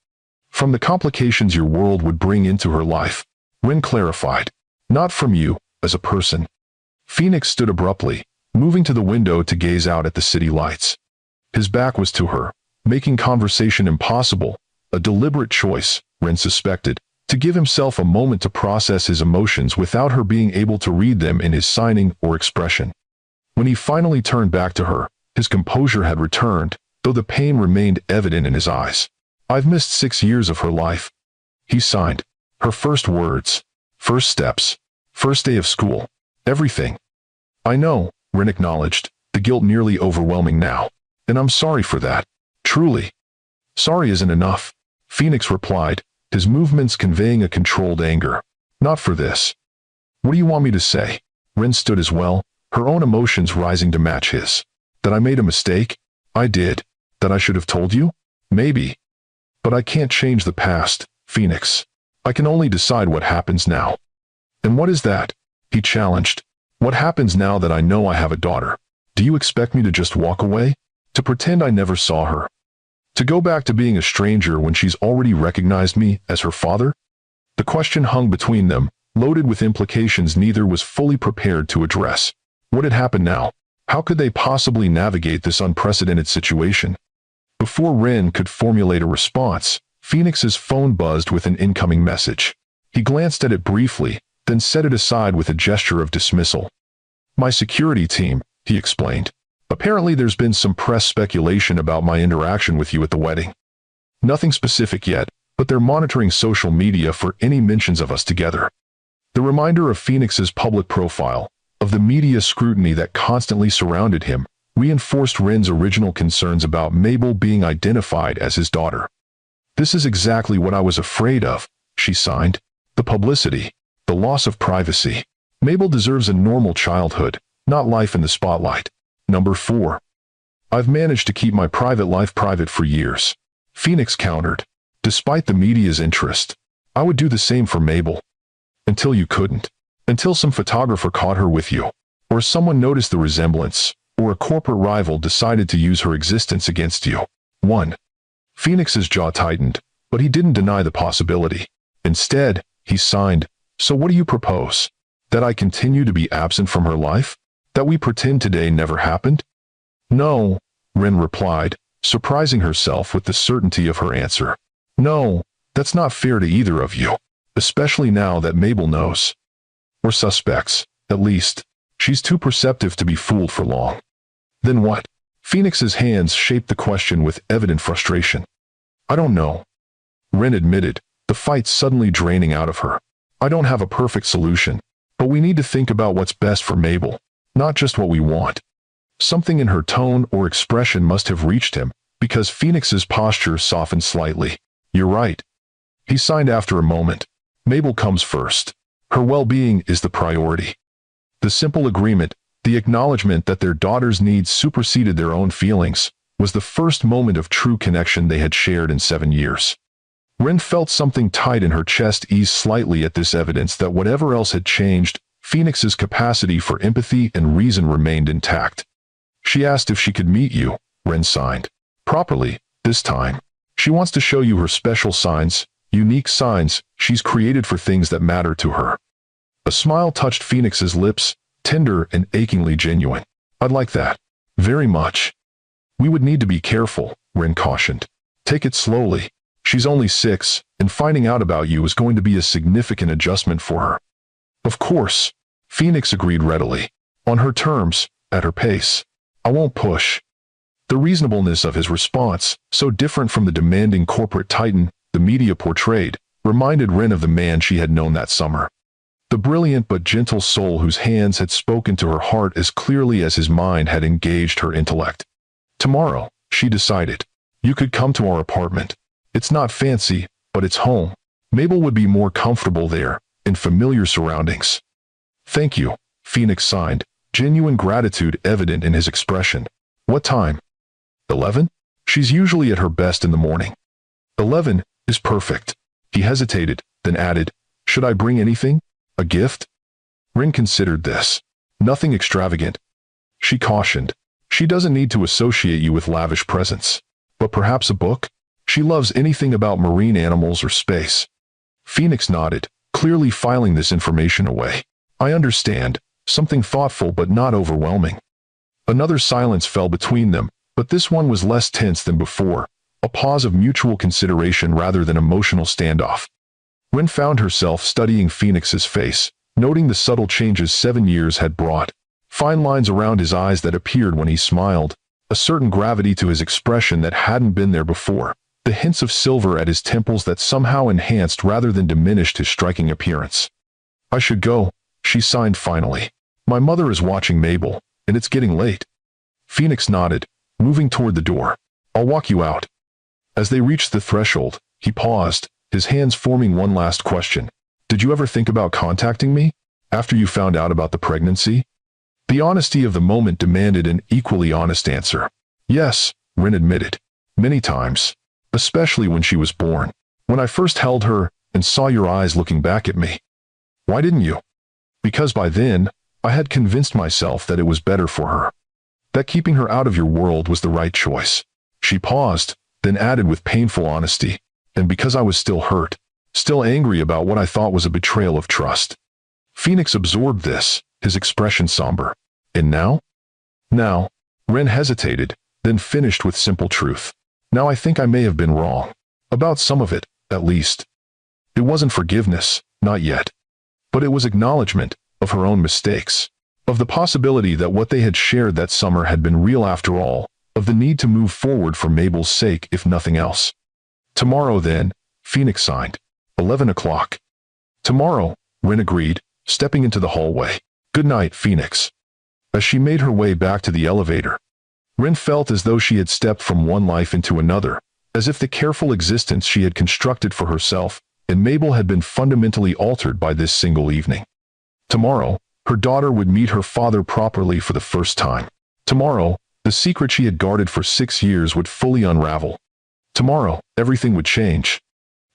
From the complications your world would bring into her life, Ren clarified. Not from you, as a person. Phoenix stood abruptly, moving to the window to gaze out at the city lights. His back was to her, making conversation impossible, a deliberate choice, Ren suspected, to give himself a moment to process his emotions without her being able to read them in his signing or expression. When he finally turned back to her, his composure had returned, though the pain remained evident in his eyes. I've missed 6 years of her life. He signed. Her first words, first steps, first day of school, everything. I know, Ren acknowledged, the guilt nearly overwhelming now. And I'm sorry for that. Truly. Sorry isn't enough, Phoenix replied, his movements conveying a controlled anger. Not for this. What do you want me to say? Ren stood as well, her own emotions rising to match his. That I made a mistake? I did. That I should have told you? Maybe. But I can't change the past, Phoenix. I can only decide what happens now. And what is that? He challenged. What happens now that I know I have a daughter? Do you expect me to just walk away? To pretend I never saw her? To go back to being a stranger when she's already recognized me as her father? The question hung between them, loaded with implications neither was fully prepared to address. What had happened now? How could they possibly navigate this unprecedented situation? Before Ren could formulate a response, Phoenix's phone buzzed with an incoming message. He glanced at it briefly, then set it aside with a gesture of dismissal. My security team, he explained. Apparently there's been some press speculation about my interaction with you at the wedding. Nothing specific yet, but they're monitoring social media for any mentions of us together. The reminder of Phoenix's public profile, of the media scrutiny that constantly surrounded him, reinforced Ren's original concerns about Mabel being identified as his daughter. This is exactly what I was afraid of, she signed. The publicity, the loss of privacy. Mabel deserves a normal childhood, not life in the spotlight. Number 4. I've managed to keep my private life private for years, Phoenix countered. Despite the media's interest, I would do the same for Mabel. Until you couldn't. Until some photographer caught her with you, or someone noticed the resemblance, or a corporate rival decided to use her existence against you. 1. Phoenix's jaw tightened, but he didn't deny the possibility. Instead, he signed, so what do you propose? That I continue to be absent from her life? That we pretend today never happened? No, Ren replied, surprising herself with the certainty of her answer. No, that's not fair to either of you, especially now that Mabel knows. Or suspects, at least. She's too perceptive to be fooled for long. Then what? Phoenix's hands shaped the question with evident frustration. I don't know. Ren admitted, the fight suddenly draining out of her. I don't have a perfect solution, but we need to think about what's best for Mabel, not just what we want. Something in her tone or expression must have reached him, because Phoenix's posture softened slightly. You're right. He signed after a moment. Mabel comes first. Her well-being is the priority. The simple agreement, the acknowledgement that their daughter's needs superseded their own feelings, was the first moment of true connection they had shared in 7 years. Ren felt something tight in her chest ease slightly at this evidence that whatever else had changed, Phoenix's capacity for empathy and reason remained intact. She asked if she could meet you, Ren signed. Properly, this time. She wants to show you her special signs, unique signs she's created for things that matter to her. A smile touched Phoenix's lips, tender and achingly genuine. I'd like that. Very much. We would need to be careful, Ren cautioned. Take it slowly. She's only 6, and finding out about you is going to be a significant adjustment for her. Of course, Phoenix agreed readily. On her terms, at her pace. I won't push. The reasonableness of his response, so different from the demanding corporate titan the media portrayed, reminded Ren of the man she had known that summer. The brilliant but gentle soul whose hands had spoken to her heart as clearly as his mind had engaged her intellect. Tomorrow, she decided, you could come to our apartment. It's not fancy, but it's home. Mabel would be more comfortable there, in familiar surroundings. Thank you, Phoenix signed, genuine gratitude evident in his expression. What time? 11? She's usually at her best in the morning. 11 is perfect. He hesitated, then added, should I bring anything? A gift? Ren considered this. Nothing extravagant. She cautioned. She doesn't need to associate you with lavish presents. But perhaps a book? She loves anything about marine animals or space. Phoenix nodded, clearly filing this information away. I understand. Something thoughtful but not overwhelming. Another silence fell between them, but this one was less tense than before, a pause of mutual consideration rather than emotional standoff. Ren found herself studying Phoenix's face, noting the subtle changes 7 years had brought. Fine lines around his eyes that appeared when he smiled, a certain gravity to his expression that hadn't been there before, the hints of silver at his temples that somehow enhanced rather than diminished his striking appearance. I should go, she signed finally. My mother is watching Mabel, and it's getting late. Phoenix nodded, moving toward the door. I'll walk you out. As they reached the threshold, he paused, his hands forming one last question. Did you ever think about contacting me? After you found out about the pregnancy? The honesty of the moment demanded an equally honest answer. Yes, Ren admitted. Many times. Especially when she was born. When I first held her and saw your eyes looking back at me. Why didn't you? Because by then, I had convinced myself that it was better for her. That keeping her out of your world was the right choice. She paused, then added with painful honesty. And because I was still hurt, still angry about what I thought was a betrayal of trust. Phoenix absorbed this, his expression somber. And now? Now, Ren hesitated, then finished with simple truth. Now I think I may have been wrong. About some of it, at least. It wasn't forgiveness, not yet. But it was acknowledgement of her own mistakes. Of the possibility that what they had shared that summer had been real after all. Of the need to move forward for Mabel's sake if nothing else. Tomorrow then, Phoenix signed. 11 o'clock. Tomorrow, Ren agreed, stepping into the hallway. Good night, Phoenix. As she made her way back to the elevator, Ren felt as though she had stepped from one life into another, as if the careful existence she had constructed for herself and Mabel had been fundamentally altered by this single evening. Tomorrow, her daughter would meet her father properly for the first time. Tomorrow, the secret she had guarded for 6 years would fully unravel. Tomorrow, everything would change.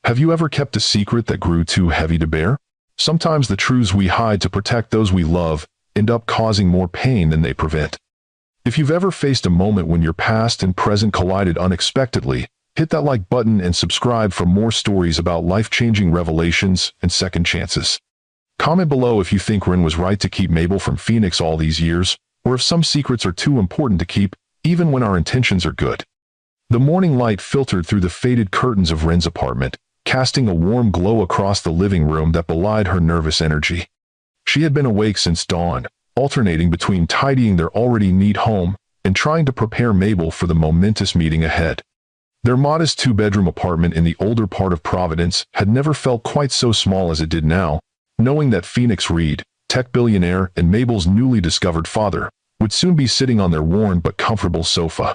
Have you ever kept a secret that grew too heavy to bear? Sometimes the truths we hide to protect those we love end up causing more pain than they prevent. If you've ever faced a moment when your past and present collided unexpectedly, hit that like button and subscribe for more stories about life-changing revelations and second chances. Comment below if you think Ren was right to keep Mabel from Phoenix all these years, or if some secrets are too important to keep, even when our intentions are good. The morning light filtered through the faded curtains of Ren's apartment, casting a warm glow across the living room that belied her nervous energy. She had been awake since dawn, alternating between tidying their already neat home and trying to prepare Mabel for the momentous meeting ahead. Their modest 2-bedroom apartment in the older part of Providence had never felt quite so small as it did now, knowing that Phoenix Reed, tech billionaire and Mabel's newly discovered father, would soon be sitting on their worn but comfortable sofa.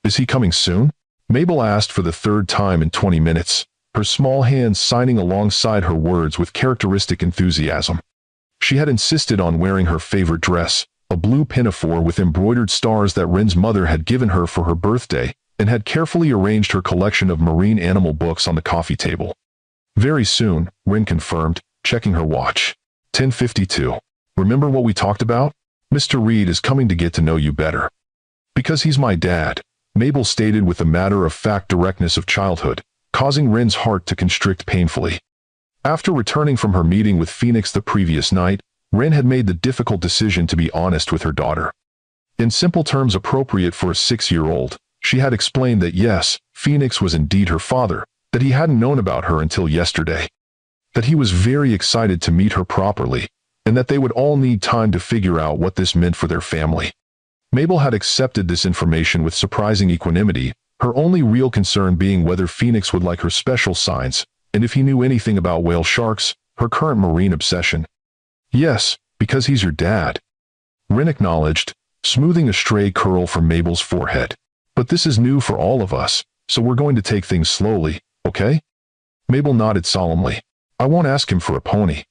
Is he coming soon? Mabel asked for the 3rd time in 20 minutes, her small hands signing alongside her words with characteristic enthusiasm. She had insisted on wearing her favorite dress, a blue pinafore with embroidered stars that Ren's mother had given her for her birthday, and had carefully arranged her collection of marine animal books on the coffee table. Very soon, Ren confirmed, checking her watch. 10:52. Remember what we talked about? Mr. Reed is coming to get to know you better. Because he's my dad, Mabel stated with the matter-of-fact directness of childhood, causing Ren's heart to constrict painfully. After returning from her meeting with Phoenix the previous night, Ren had made the difficult decision to be honest with her daughter. In simple terms appropriate for a 6-year-old, she had explained that yes, Phoenix was indeed her father, that he hadn't known about her until yesterday, that he was very excited to meet her properly, and that they would all need time to figure out what this meant for their family. Mabel had accepted this information with surprising equanimity, her only real concern being whether Phoenix would like her special signs, and if he knew anything about whale sharks, her current marine obsession. Yes, because he's your dad, Rin acknowledged, smoothing a stray curl from Mabel's forehead. But this is new for all of us, so we're going to take things slowly, okay? Mabel nodded solemnly. I won't ask him for a pony.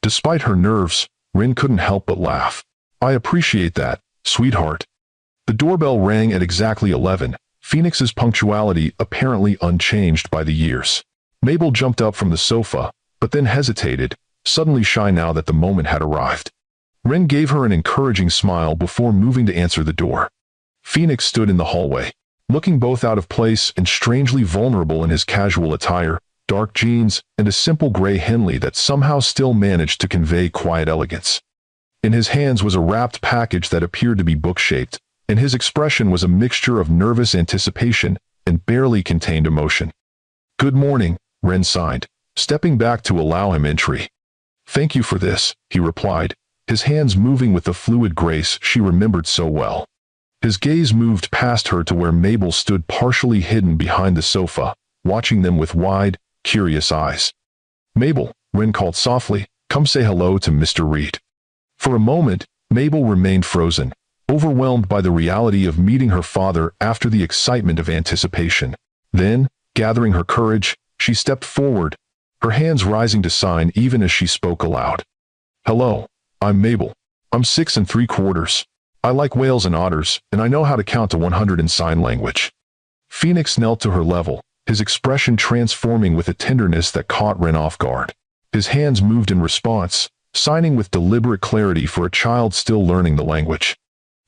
Despite her nerves, Rin couldn't help but laugh. I appreciate that, sweetheart. The doorbell rang at exactly 11, Phoenix's punctuality apparently unchanged by the years. Mabel jumped up from the sofa, but then hesitated, suddenly shy now that the moment had arrived. Rin gave her an encouraging smile before moving to answer the door. Phoenix stood in the hallway, looking both out of place and strangely vulnerable in his casual attire, dark jeans, and a simple gray Henley that somehow still managed to convey quiet elegance. In his hands was a wrapped package that appeared to be book-shaped, and his expression was a mixture of nervous anticipation and barely contained emotion. Good morning, Rin sighed, stepping back to allow him entry. Thank you for this, he replied, his hands moving with the fluid grace she remembered so well. His gaze moved past her to where Mabel stood partially hidden behind the sofa, watching them with wide, curious eyes. Mabel, Rin called softly, come say hello to Mr. Reed. For a moment, Mabel remained frozen, overwhelmed by the reality of meeting her father after the excitement of anticipation. Then, gathering her courage, she stepped forward, her hands rising to sign even as she spoke aloud. Hello, I'm Mabel. I'm 6 3/4. I like whales and otters, and I know how to count to 100 in sign language. Phoenix knelt to her level, his expression transforming with a tenderness that caught Rin off guard. His hands moved in response, signing with deliberate clarity for a child still learning the language.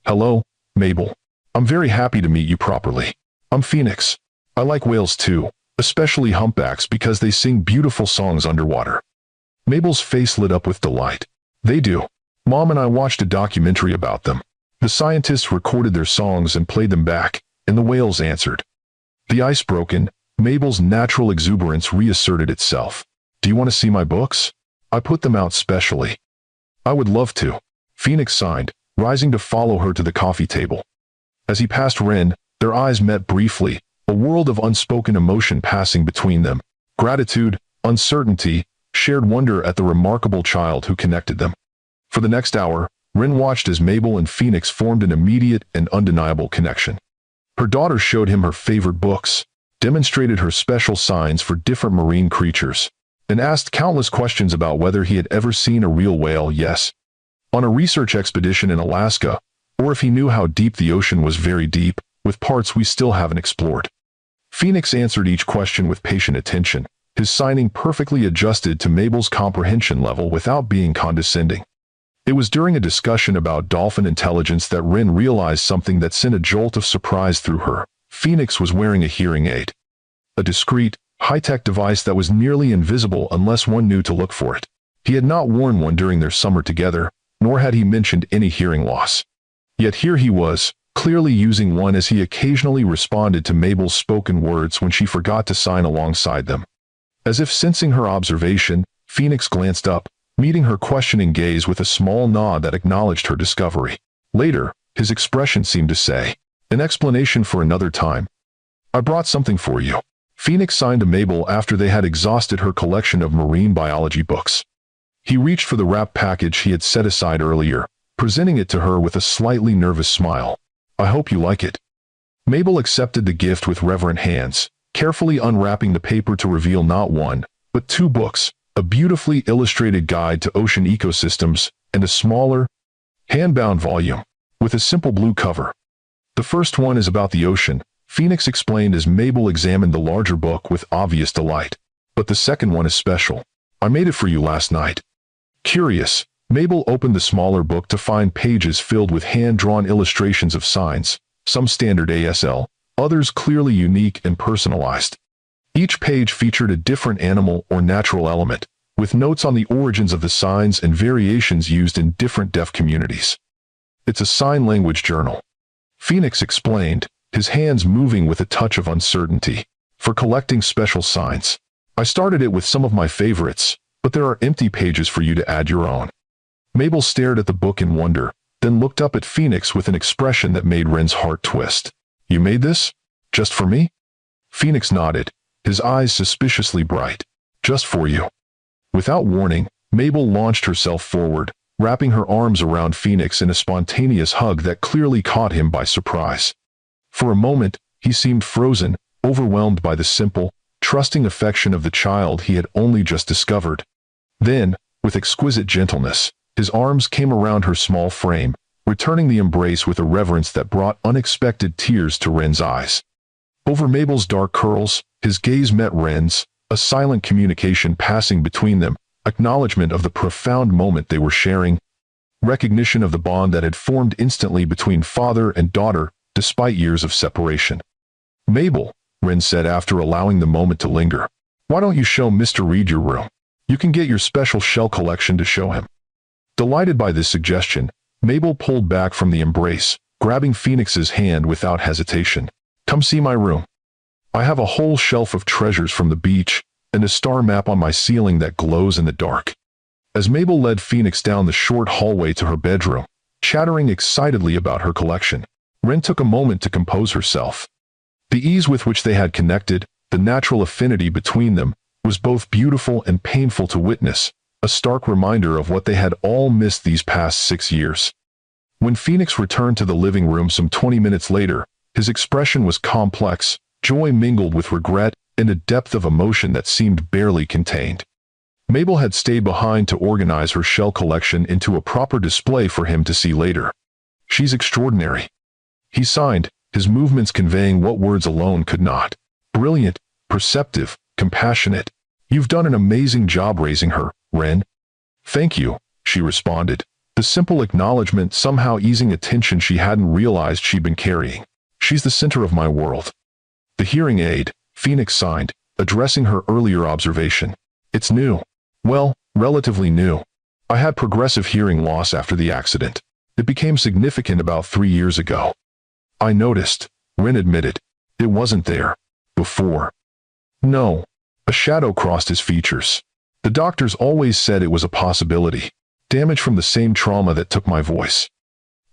Hello, Mabel. I'm very happy to meet you properly. I'm Phoenix. I like whales too, especially humpbacks because they sing beautiful songs underwater. Mabel's face lit up with delight. They do. Mom and I watched a documentary about them. The scientists recorded their songs and played them back, and the whales answered. The ice broken, Mabel's natural exuberance reasserted itself. Do you want to see my books? I put them out specially. I would love to. Phoenix signed, rising to follow her to the coffee table. As he passed Rin, their eyes met briefly, a world of unspoken emotion passing between them. Gratitude, uncertainty, shared wonder at the remarkable child who connected them. For the next hour, Rin watched as Mabel and Phoenix formed an immediate and undeniable connection. Her daughter showed him her favorite books, demonstrated her special signs for different marine creatures, and asked countless questions about whether he had ever seen a real whale, yes, on a research expedition in Alaska, or if he knew how deep the ocean was very deep, with parts we still haven't explored. Phoenix answered each question with patient attention, his signing perfectly adjusted to Mabel's comprehension level without being condescending. It was during a discussion about dolphin intelligence that Rin realized something that sent a jolt of surprise through her. Phoenix was wearing a hearing aid. A discreet, high-tech device that was nearly invisible unless one knew to look for it. He had not worn one during their summer together, nor had he mentioned any hearing loss. Yet here he was, clearly using one as he occasionally responded to Mabel's spoken words when she forgot to sign alongside them. As if sensing her observation, Phoenix glanced up, meeting her questioning gaze with a small nod that acknowledged her discovery. Later, his expression seemed to say, an explanation for another time. I brought something for you. Phoenix signed to Mabel after they had exhausted her collection of marine biology books. He reached for the wrapped package he had set aside earlier, presenting it to her with a slightly nervous smile. I hope you like it. Mabel accepted the gift with reverent hands, carefully unwrapping the paper to reveal not one, but 2 books, a beautifully illustrated guide to ocean ecosystems, and a smaller, hand-bound volume, with a simple blue cover. The first one is about the ocean, Phoenix explained as Mabel examined the larger book with obvious delight. But the second one is special. I made it for you last night. Curious, Mabel opened the smaller book to find pages filled with hand-drawn illustrations of signs, some standard ASL, others clearly unique and personalized. Each page featured a different animal or natural element, with notes on the origins of the signs and variations used in different deaf communities. It's a sign language journal. Phoenix explained, his hands moving with a touch of uncertainty. For collecting special signs. I started it with some of my favorites, but there are empty pages for you to add your own. Mabel stared at the book in wonder, then looked up at Phoenix with an expression that made Ren's heart twist. You made this? Just for me? Phoenix nodded, his eyes suspiciously bright. Just for you. Without warning, Mabel launched herself forward, wrapping her arms around Phoenix in a spontaneous hug that clearly caught him by surprise. For a moment, he seemed frozen, overwhelmed by the simple, trusting affection of the child he had only just discovered. Then, with exquisite gentleness, his arms came around her small frame, returning the embrace with a reverence that brought unexpected tears to Ren's eyes. Over Mabel's dark curls, his gaze met Ren's, a silent communication passing between them, acknowledgement of the profound moment they were sharing, recognition of the bond that had formed instantly between father and daughter, despite years of separation. Mabel, Ren said after allowing the moment to linger. Why don't you show Mr. Reed your room? You can get your special shell collection to show him. Delighted by this suggestion, Mabel pulled back from the embrace, grabbing Phoenix's hand without hesitation. Come see my room. I have a whole shelf of treasures from the beach, and a star map on my ceiling that glows in the dark. As Mabel led Phoenix down the short hallway to her bedroom, chattering excitedly about her collection, Ren took a moment to compose herself. The ease with which they had connected, the natural affinity between them, was both beautiful and painful to witness, a stark reminder of what they had all missed these past 6 years. When Phoenix returned to the living room some 20 minutes later, his expression was complex, joy mingled with regret, and a depth of emotion that seemed barely contained. Mabel had stayed behind to organize her shell collection into a proper display for him to see later. She's extraordinary. He signed, his movements conveying what words alone could not. Brilliant, perceptive, compassionate. You've done an amazing job raising her, Ren. Thank you, she responded, the simple acknowledgement somehow easing a tension she hadn't realized she'd been carrying. She's the center of my world. The hearing aid, Phoenix signed, addressing her earlier observation. It's new. Well, relatively new. I had progressive hearing loss after the accident. It became significant about 3 years ago. I noticed, Ren admitted. It wasn't there before. No. A shadow crossed his features. The doctors always said it was a possibility. Damage from the same trauma that took my voice.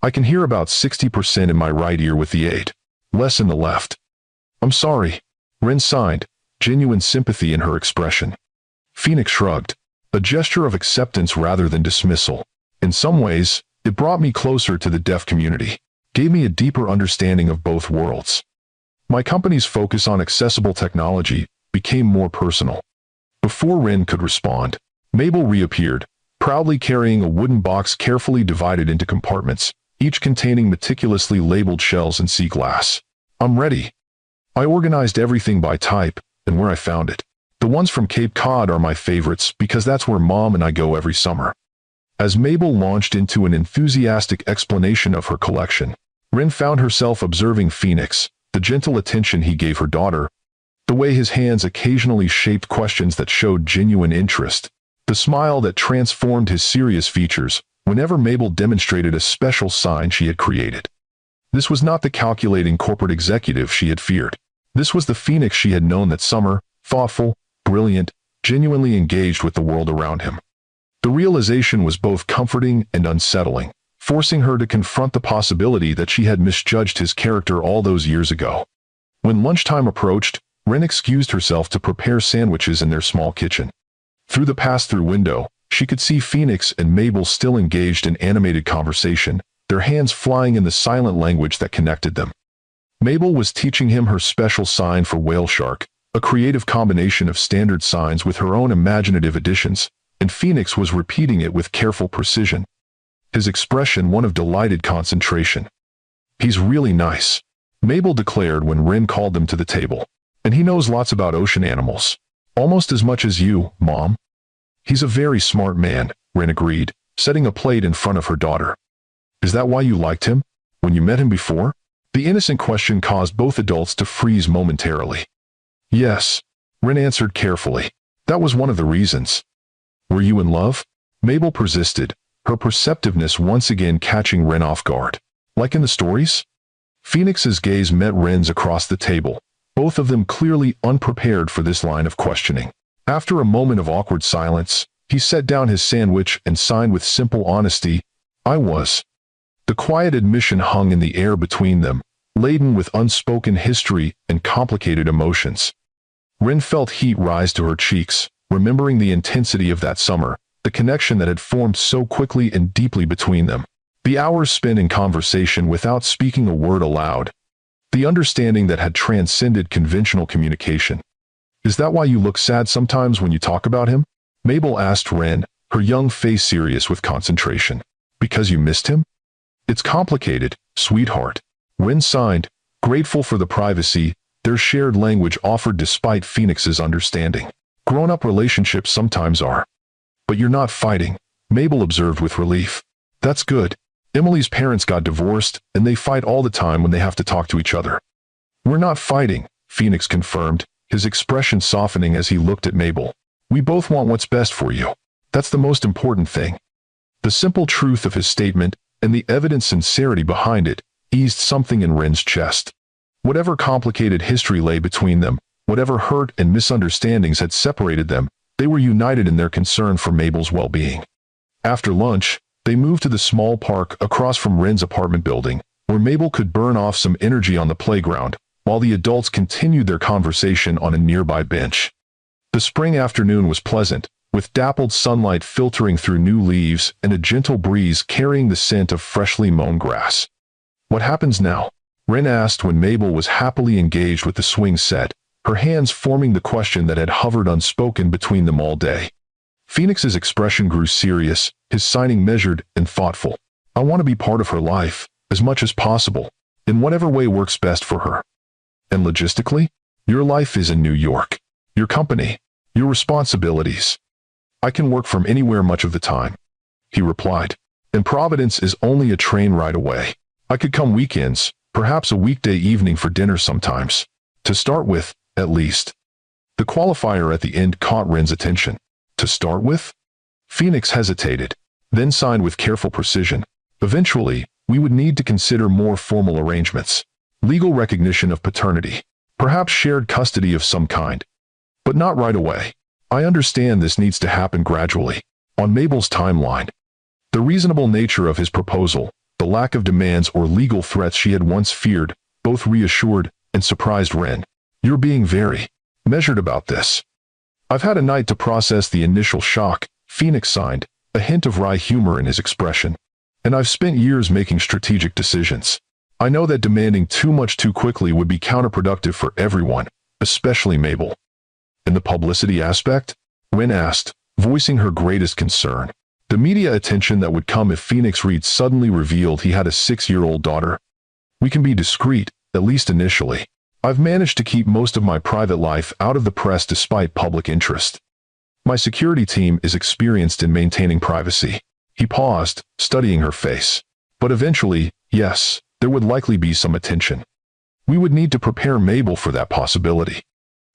I can hear about 60% in my right ear with the aid. Less in the left. I'm sorry. Ren signed, genuine sympathy in her expression. Phoenix shrugged, a gesture of acceptance rather than dismissal. In some ways, it brought me closer to the deaf community. Gave me a deeper understanding of both worlds. My company's focus on accessible technology became more personal. Before Ren could respond, Mabel reappeared, proudly carrying a wooden box carefully divided into compartments, each containing meticulously labeled shells and sea glass. I'm ready. I organized everything by type and where I found it. The ones from Cape Cod are my favorites because that's where Mom and I go every summer. As Mabel launched into an enthusiastic explanation of her collection, Ren found herself observing Phoenix, the gentle attention he gave her daughter, the way his hands occasionally shaped questions that showed genuine interest, the smile that transformed his serious features whenever Mabel demonstrated a special sign she had created. This was not the calculating corporate executive she had feared. This was the Phoenix she had known that summer, thoughtful, brilliant, genuinely engaged with the world around him. The realization was both comforting and unsettling, forcing her to confront the possibility that she had misjudged his character all those years ago. When lunchtime approached, Ren excused herself to prepare sandwiches in their small kitchen. Through the pass-through window, she could see Phoenix and Mabel still engaged in animated conversation, their hands flying in the silent language that connected them. Mabel was teaching him her special sign for whale shark, a creative combination of standard signs with her own imaginative additions, and Phoenix was repeating it with careful precision. His expression one of delighted concentration. He's really nice, Mabel declared when Ren called them to the table. And he knows lots about ocean animals. Almost as much as you, Mom. He's a very smart man, Ren agreed, setting a plate in front of her daughter. Is that why you liked him, when you met him before? The innocent question caused both adults to freeze momentarily. Yes, Ren answered carefully. That was one of the reasons. Were you in love? Mabel persisted, her perceptiveness once again catching Ren off guard. Like in the stories? Phoenix's gaze met Ren's across the table, both of them clearly unprepared for this line of questioning. After a moment of awkward silence, he set down his sandwich and signed with simple honesty, "I was." The quiet admission hung in the air between them, laden with unspoken history and complicated emotions. Ren felt heat rise to her cheeks, remembering the intensity of that summer, the connection that had formed so quickly and deeply between them. The hours spent in conversation without speaking a word aloud. The understanding that had transcended conventional communication. "Is that why you look sad sometimes when you talk about him?" Mabel asked Ren, her young face serious with concentration. "Because you missed him?" "It's complicated, sweetheart." Ren signed, grateful for the privacy their shared language offered despite Phoenix's understanding. "Grown-up relationships sometimes are." "But you're not fighting," Mabel observed with relief. "That's good. Emily's parents got divorced, and they fight all the time when they have to talk to each other." "We're not fighting," Phoenix confirmed, his expression softening as he looked at Mabel. "We both want what's best for you. That's the most important thing." The simple truth of his statement, and the evident sincerity behind it, eased something in Ren's chest. Whatever complicated history lay between them, whatever hurt and misunderstandings had separated them, they were united in their concern for Mabel's well-being. After lunch, they moved to the small park across from Ren's apartment building, where Mabel could burn off some energy on the playground, while the adults continued their conversation on a nearby bench. The spring afternoon was pleasant, with dappled sunlight filtering through new leaves and a gentle breeze carrying the scent of freshly mown grass. "What happens now?" Ren asked when Mabel was happily engaged with the swing set, her hands forming the question that had hovered unspoken between them all day. Phoenix's expression grew serious, his signing measured and thoughtful. "I want to be part of her life, as much as possible, in whatever way works best for her." "And logistically? Your life is in New York. Your company, your responsibilities." "I can work from anywhere much of the time," he replied. "And Providence is only a train ride away. I could come weekends, perhaps a weekday evening for dinner sometimes. To start with, at least." The qualifier at the end caught Ren's attention. "To start with?" Phoenix hesitated, then signed with careful precision. "Eventually, we would need to consider more formal arrangements. Legal recognition of paternity. Perhaps shared custody of some kind. But not right away. I understand this needs to happen gradually, on Mabel's timeline." The reasonable nature of his proposal, the lack of demands or legal threats she had once feared, both reassured and surprised Ren. "You're being very measured about this." "I've had a night to process the initial shock," Phoenix signed, a hint of wry humor in his expression. "And I've spent years making strategic decisions. I know that demanding too much too quickly would be counterproductive for everyone, especially Mabel." "In the publicity aspect?" Ren asked, voicing her greatest concern. The media attention that would come if Phoenix Reed suddenly revealed he had a 6-year-old daughter. "We can be discreet, at least initially. I've managed to keep most of my private life out of the press despite public interest. My security team is experienced in maintaining privacy." He paused, studying her face. "But eventually, yes, there would likely be some attention. We would need to prepare Mabel for that possibility."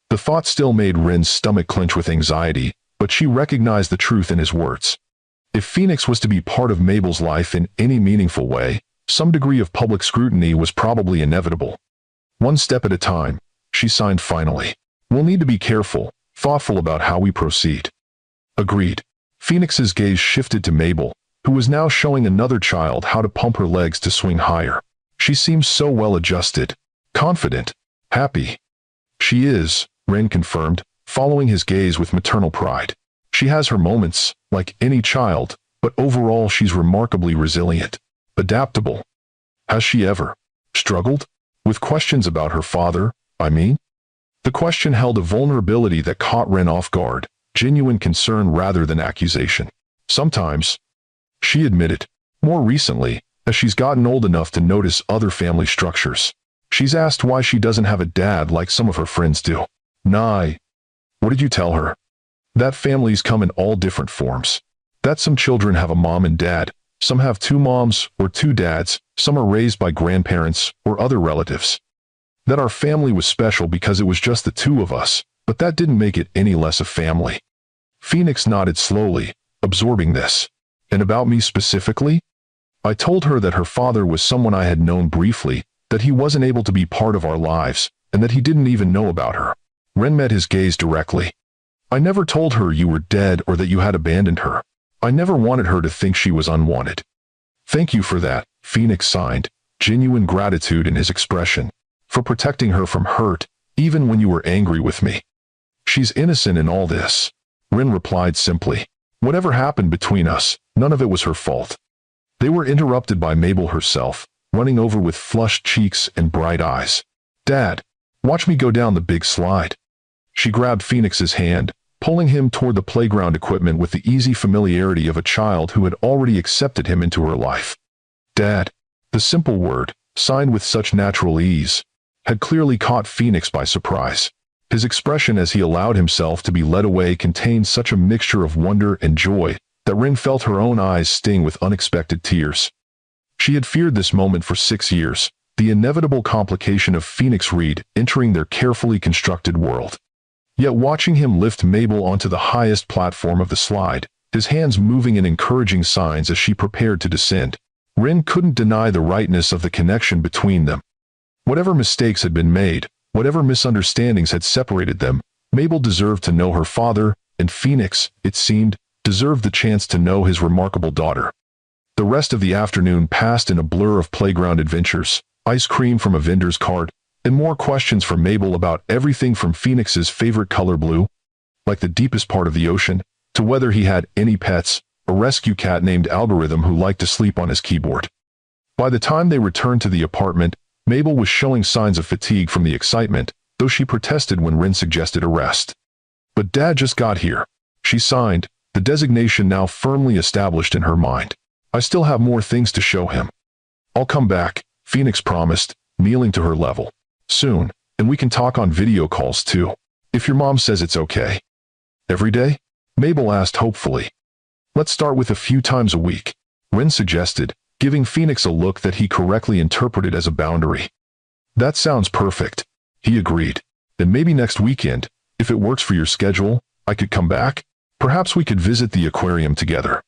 The thought still made Ren's stomach clench with anxiety, but she recognized the truth in his words. If Phoenix was to be part of Mabel's life in any meaningful way, some degree of public scrutiny was probably inevitable. "One step at a time," she signed finally. "We'll need to be careful, thoughtful about how we proceed." "Agreed." Phoenix's gaze shifted to Mabel, who was now showing another child how to pump her legs to swing higher. She seemed so well-adjusted, confident, happy. "She is," Ren confirmed, following his gaze with maternal pride. "She has her moments, like any child, but overall she's remarkably resilient, adaptable." "Has she ever struggled with questions about her father, I mean?" The question held a vulnerability that caught Ren off guard, genuine concern rather than accusation. "Sometimes," she admitted, "more recently, as she's gotten old enough to notice other family structures. She's asked why she doesn't have a dad like some of her friends do." "Nah." "What did you tell her?" "That families come in all different forms. That some children have a mom and dad, some have 2 moms or 2 dads, some are raised by grandparents or other relatives. That our family was special because it was just the 2 of us, but that didn't make it any less a family." Phoenix nodded slowly, absorbing this. And about me specifically? I told her that her father was someone I had known briefly, that he wasn't able to be part of our lives, and that he didn't even know about her. Ren met his gaze directly. I never told her you were dead or that you had abandoned her. I never wanted her to think she was unwanted. Thank you for that, Phoenix signed, genuine gratitude in his expression, for protecting her from hurt, even when you were angry with me. She's innocent in all this. Ren replied simply. Whatever happened between us, none of it was her fault. They were interrupted by Mabel herself, running over with flushed cheeks and bright eyes. Dad, watch me go down the big slide. She grabbed Phoenix's hand, pulling him toward the playground equipment with the easy familiarity of a child who had already accepted him into her life. Dad, the simple word, signed with such natural ease, had clearly caught Phoenix by surprise. His expression as he allowed himself to be led away contained such a mixture of wonder and joy that Rin felt her own eyes sting with unexpected tears. She had feared this moment for 6 years, the inevitable complication of Phoenix Reed entering their carefully constructed world. Yet watching him lift Mabel onto the highest platform of the slide, his hands moving in encouraging signs as she prepared to descend, Rin couldn't deny the rightness of the connection between them. Whatever mistakes had been made, whatever misunderstandings had separated them, Mabel deserved to know her father, and Phoenix, it seemed, deserved the chance to know his remarkable daughter. The rest of the afternoon passed in a blur of playground adventures, ice cream from a vendor's cart, and more questions from Mabel about everything from Phoenix's favorite color blue, like the deepest part of the ocean, to whether he had any pets, a rescue cat named Algorithm who liked to sleep on his keyboard. By the time they returned to the apartment, Mabel was showing signs of fatigue from the excitement, though she protested when Rin suggested a rest. But Dad just got here. She signed, the designation now firmly established in her mind. I still have more things to show him. I'll come back, Phoenix promised, kneeling to her level. Soon, and we can talk on video calls too, if your mom says it's okay. Every day? Mabel asked hopefully. Let's start with a few times a week, Rin suggested, giving Phoenix a look that he correctly interpreted as a boundary. That sounds perfect, he agreed. Then maybe next weekend, if it works for your schedule, I could come back? Perhaps we could visit the aquarium together.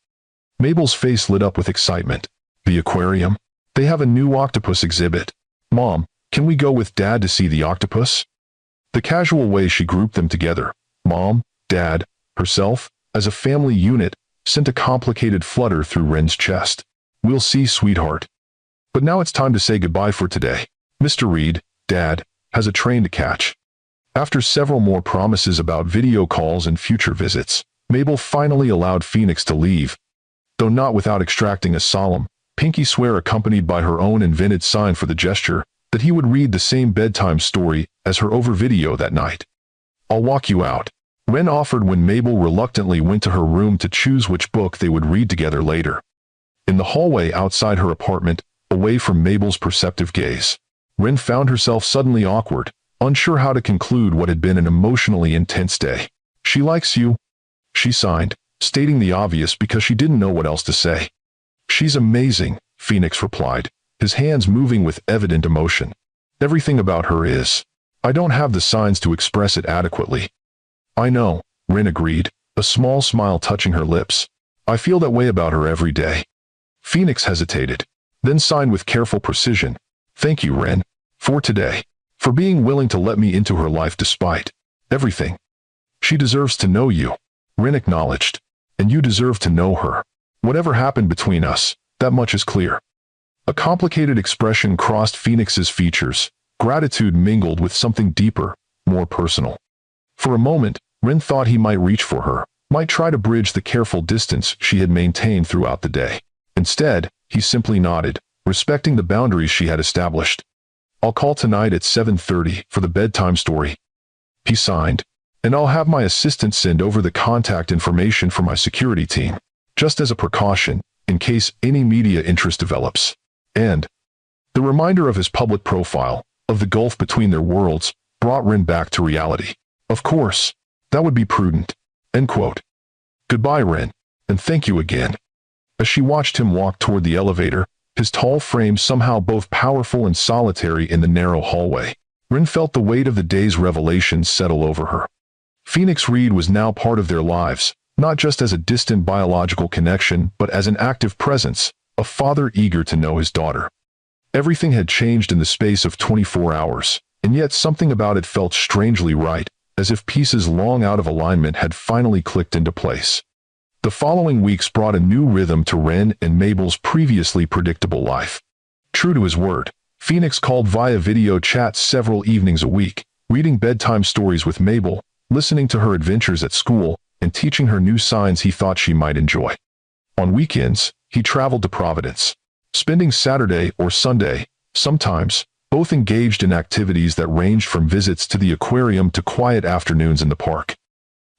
Mabel's face lit up with excitement. The aquarium? They have a new octopus exhibit. Mom, can we go with Dad to see the octopus? The casual way she grouped them together, Mom, Dad, herself, as a family unit, sent a complicated flutter through Ren's chest. We'll see, sweetheart. But now it's time to say goodbye for today. Mr. Reed, Dad, has a train to catch. After several more promises about video calls and future visits, Mabel finally allowed Phoenix to leave, though not without extracting a solemn, pinky swear accompanied by her own invented sign for the gesture, that he would read the same bedtime story as her over video that night. I'll walk you out, Ren offered when Mabel reluctantly went to her room to choose which book they would read together later. In the hallway outside her apartment, away from Mabel's perceptive gaze, Ren found herself suddenly awkward, unsure how to conclude what had been an emotionally intense day. She likes you, she signed, stating the obvious because she didn't know what else to say. She's amazing, Phoenix replied, his hands moving with evident emotion. Everything about her is. I don't have the signs to express it adequately. I know, Ren agreed, a small smile touching her lips. I feel that way about her every day. Phoenix hesitated, then signed with careful precision. Thank you, Ren, for today, for being willing to let me into her life despite everything. She deserves to know you, Ren acknowledged, and you deserve to know her. Whatever happened between us, that much is clear. A complicated expression crossed Phoenix's features, gratitude mingled with something deeper, more personal. For a moment, Ren thought he might reach for her, might try to bridge the careful distance she had maintained throughout the day. Instead, he simply nodded, respecting the boundaries she had established. I'll call tonight at 7:30 for the bedtime story, he signed, and I'll have my assistant send over the contact information for my security team, just as a precaution, in case any media interest develops. And the reminder of his public profile, of the gulf between their worlds, brought Ren back to reality. Of course, that would be prudent. End quote. Goodbye, Ren, and thank you again. As she watched him walk toward the elevator, his tall frame somehow both powerful and solitary in the narrow hallway, Ren felt the weight of the day's revelations settle over her. Phoenix Reed was now part of their lives, not just as a distant biological connection, but as an active presence, a father eager to know his daughter. Everything had changed in the space of 24 hours, and yet something about it felt strangely right, as if pieces long out of alignment had finally clicked into place. The following weeks brought a new rhythm to Ren and Mabel's previously predictable life. True to his word, Phoenix called via video chats several evenings a week, reading bedtime stories with Mabel, listening to her adventures at school, and teaching her new signs he thought she might enjoy. On weekends, he traveled to Providence, spending Saturday or Sunday, sometimes, both engaged in activities that ranged from visits to the aquarium to quiet afternoons in the park.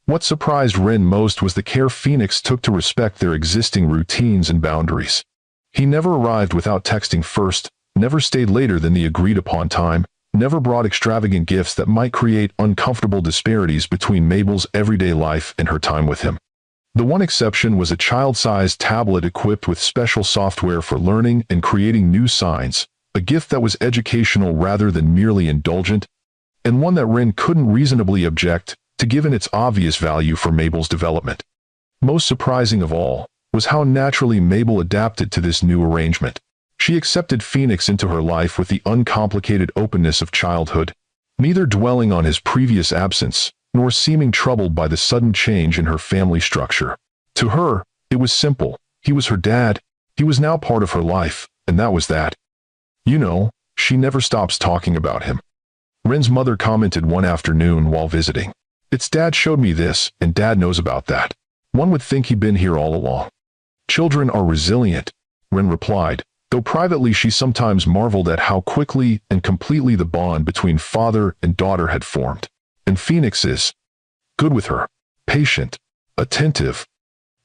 What surprised Ren most was the care Phoenix took to respect their existing routines and boundaries. He never arrived without texting first, never stayed later than the agreed-upon time, never brought extravagant gifts that might create uncomfortable disparities between Mabel's everyday life and her time with him. The one exception was a child-sized tablet equipped with special software for learning and creating new signs, a gift that was educational rather than merely indulgent, and one that Ren couldn't reasonably object to given its obvious value for Mabel's development. Most surprising of all was how naturally Mabel adapted to this new arrangement. She accepted Phoenix into her life with the uncomplicated openness of childhood, neither dwelling on his previous absence, nor seeming troubled by the sudden change in her family structure. To her, it was simple. He was her dad, he was now part of her life, and that was that. You know, she never stops talking about him. Ren's mother commented one afternoon while visiting. It's Dad showed me this, and Dad knows about that. One would think he'd been here all along. Children are resilient, Ren replied, though privately she sometimes marveled at how quickly and completely the bond between father and daughter had formed. And Phoenix is good with her, patient, attentive.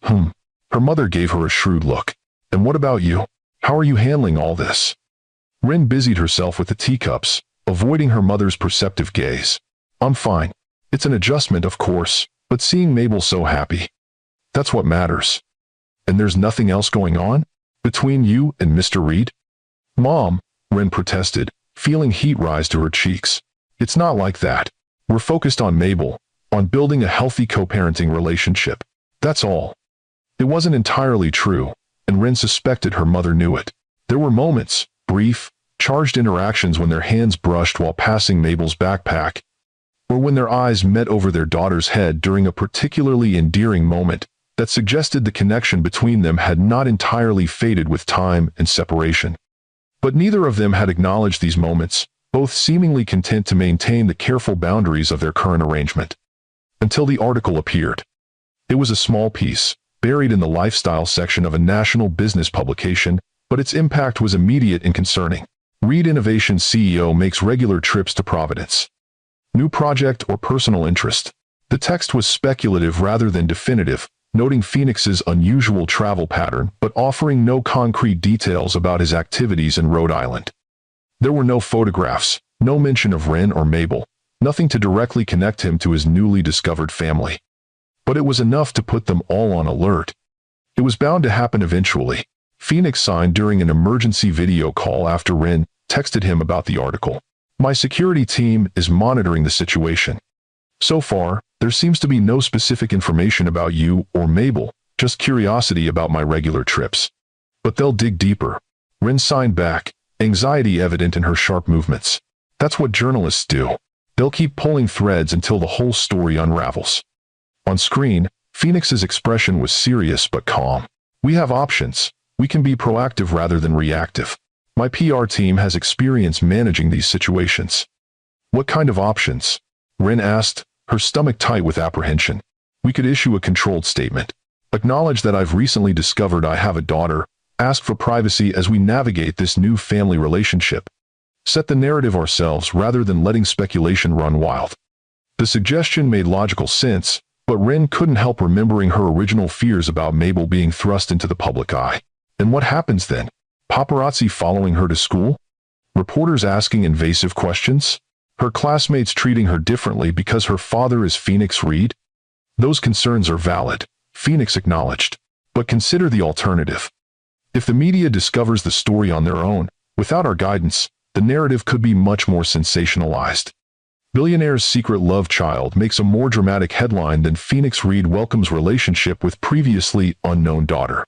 Her mother gave her a shrewd look. And what about you? How are you handling all this? Ren busied herself with the teacups, avoiding her mother's perceptive gaze. I'm fine. It's an adjustment, of course, but seeing Mabel so happy, that's what matters. And there's nothing else going on? Between you and Mr. Reed? Mom, Ren protested, feeling heat rise to her cheeks. It's not like that. We're focused on Mabel, on building a healthy co-parenting relationship. That's all. It wasn't entirely true, and Ren suspected her mother knew it. There were moments, brief, charged interactions when their hands brushed while passing Mabel's backpack, or when their eyes met over their daughter's head during a particularly endearing moment that suggested the connection between them had not entirely faded with time and separation. But neither of them had acknowledged these moments, both seemingly content to maintain the careful boundaries of their current arrangement. Until the article appeared. It was a small piece, buried in the lifestyle section of a national business publication, but its impact was immediate and concerning. Reed Innovation CEO makes regular trips to Providence. New project or personal interest. The text was speculative rather than definitive, noting Phoenix's unusual travel pattern but offering no concrete details about his activities in Rhode Island. There were no photographs, no mention of Ren or Mabel, nothing to directly connect him to his newly discovered family. But it was enough to put them all on alert. It was bound to happen eventually. Phoenix signed during an emergency video call after Ren texted him about the article. My security team is monitoring the situation. So far, there seems to be no specific information about you or Mabel, just curiosity about my regular trips. But they'll dig deeper. Ren signed back, anxiety evident in her sharp movements. That's what journalists do. They'll keep pulling threads until the whole story unravels. On screen, Phoenix's expression was serious but calm. We have options. We can be proactive rather than reactive. My PR team has experience managing these situations. What kind of options? Ren asked, her stomach tight with apprehension. We could issue a controlled statement. Acknowledge that I've recently discovered I have a daughter. Ask for privacy as we navigate this new family relationship. Set the narrative ourselves rather than letting speculation run wild. The suggestion made logical sense, but Ren couldn't help remembering her original fears about Mabel being thrust into the public eye. And what happens then? Paparazzi following her to school? Reporters asking invasive questions? Her classmates treating her differently because her father is Phoenix Reed? Those concerns are valid, Phoenix acknowledged. But consider the alternative. If the media discovers the story on their own, without our guidance, the narrative could be much more sensationalized. Billionaire's secret love child makes a more dramatic headline than Phoenix Reed welcomes relationship with previously unknown daughter.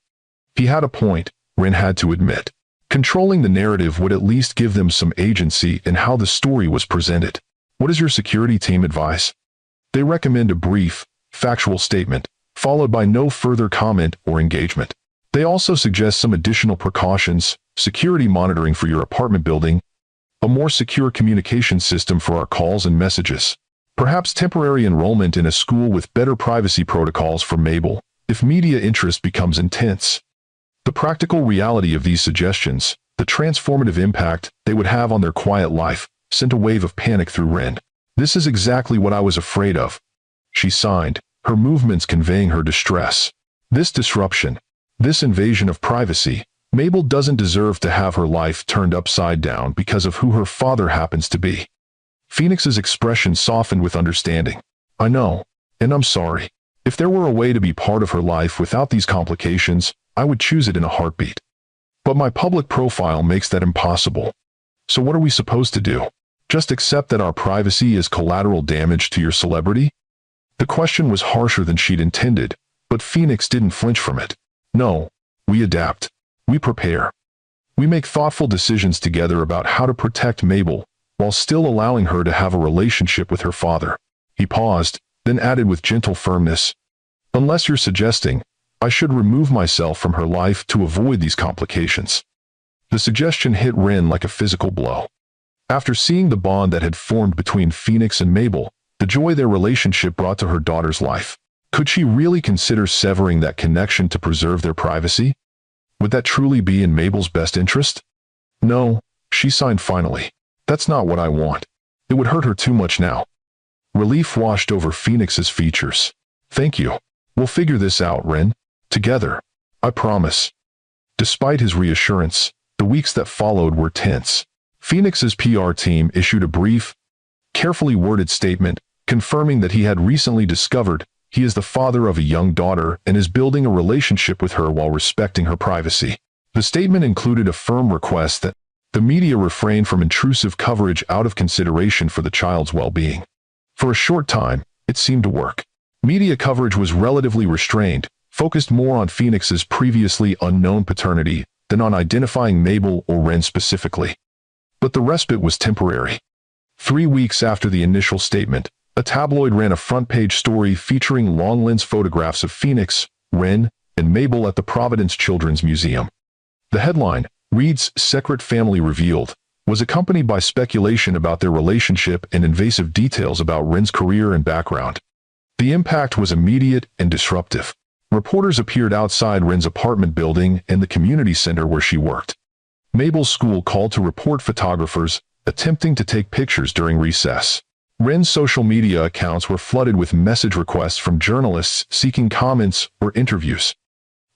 He had a point, Ren had to admit. Controlling the narrative would at least give them some agency in how the story was presented. What is your security team advice? They recommend a brief, factual statement, followed by no further comment or engagement. They also suggest some additional precautions, security monitoring for your apartment building, a more secure communication system for our calls and messages, perhaps temporary enrollment in a school with better privacy protocols for Mabel, if media interest becomes intense. The practical reality of these suggestions, the transformative impact they would have on their quiet life, sent a wave of panic through Ren. This is exactly what I was afraid of. She signed, her movements conveying her distress. This disruption, this invasion of privacy, Mabel doesn't deserve to have her life turned upside down because of who her father happens to be. Phoenix's expression softened with understanding. I know, and I'm sorry. If there were a way to be part of her life without these complications, I would choose it in a heartbeat. But my public profile makes that impossible. So what are we supposed to do? Just accept that our privacy is collateral damage to your celebrity? The question was harsher than she'd intended, but Phoenix didn't flinch from it. No, we adapt. We prepare. We make thoughtful decisions together about how to protect Mabel, while still allowing her to have a relationship with her father. He paused, then added with gentle firmness, unless you're suggesting I should remove myself from her life to avoid these complications. The suggestion hit Ren like a physical blow. After seeing the bond that had formed between Phoenix and Mabel, the joy their relationship brought to her daughter's life, could she really consider severing that connection to preserve their privacy? Would that truly be in Mabel's best interest? No, she signed finally. That's not what I want. It would hurt her too much now. Relief washed over Phoenix's features. Thank you. We'll figure this out, Ren. Together. I promise. Despite his reassurance, the weeks that followed were tense. Phoenix's PR team issued a brief, carefully worded statement, confirming that he had recently discovered he is the father of a young daughter and is building a relationship with her while respecting her privacy. The statement included a firm request that the media refrain from intrusive coverage out of consideration for the child's well-being. For a short time, it seemed to work. Media coverage was relatively restrained, focused more on Phoenix's previously unknown paternity than on identifying Mabel or Ren specifically. But the respite was temporary. 3 weeks after the initial statement, a tabloid ran a front-page story featuring long-lens photographs of Phoenix, Ren, and Mabel at the Providence Children's Museum. The headline, Reed's Secret Family Revealed, was accompanied by speculation about their relationship and invasive details about Ren's career and background. The impact was immediate and disruptive. Reporters appeared outside Ren's apartment building and the community center where she worked. Mabel's school called to report photographers attempting to take pictures during recess. Ren's social media accounts were flooded with message requests from journalists seeking comments or interviews.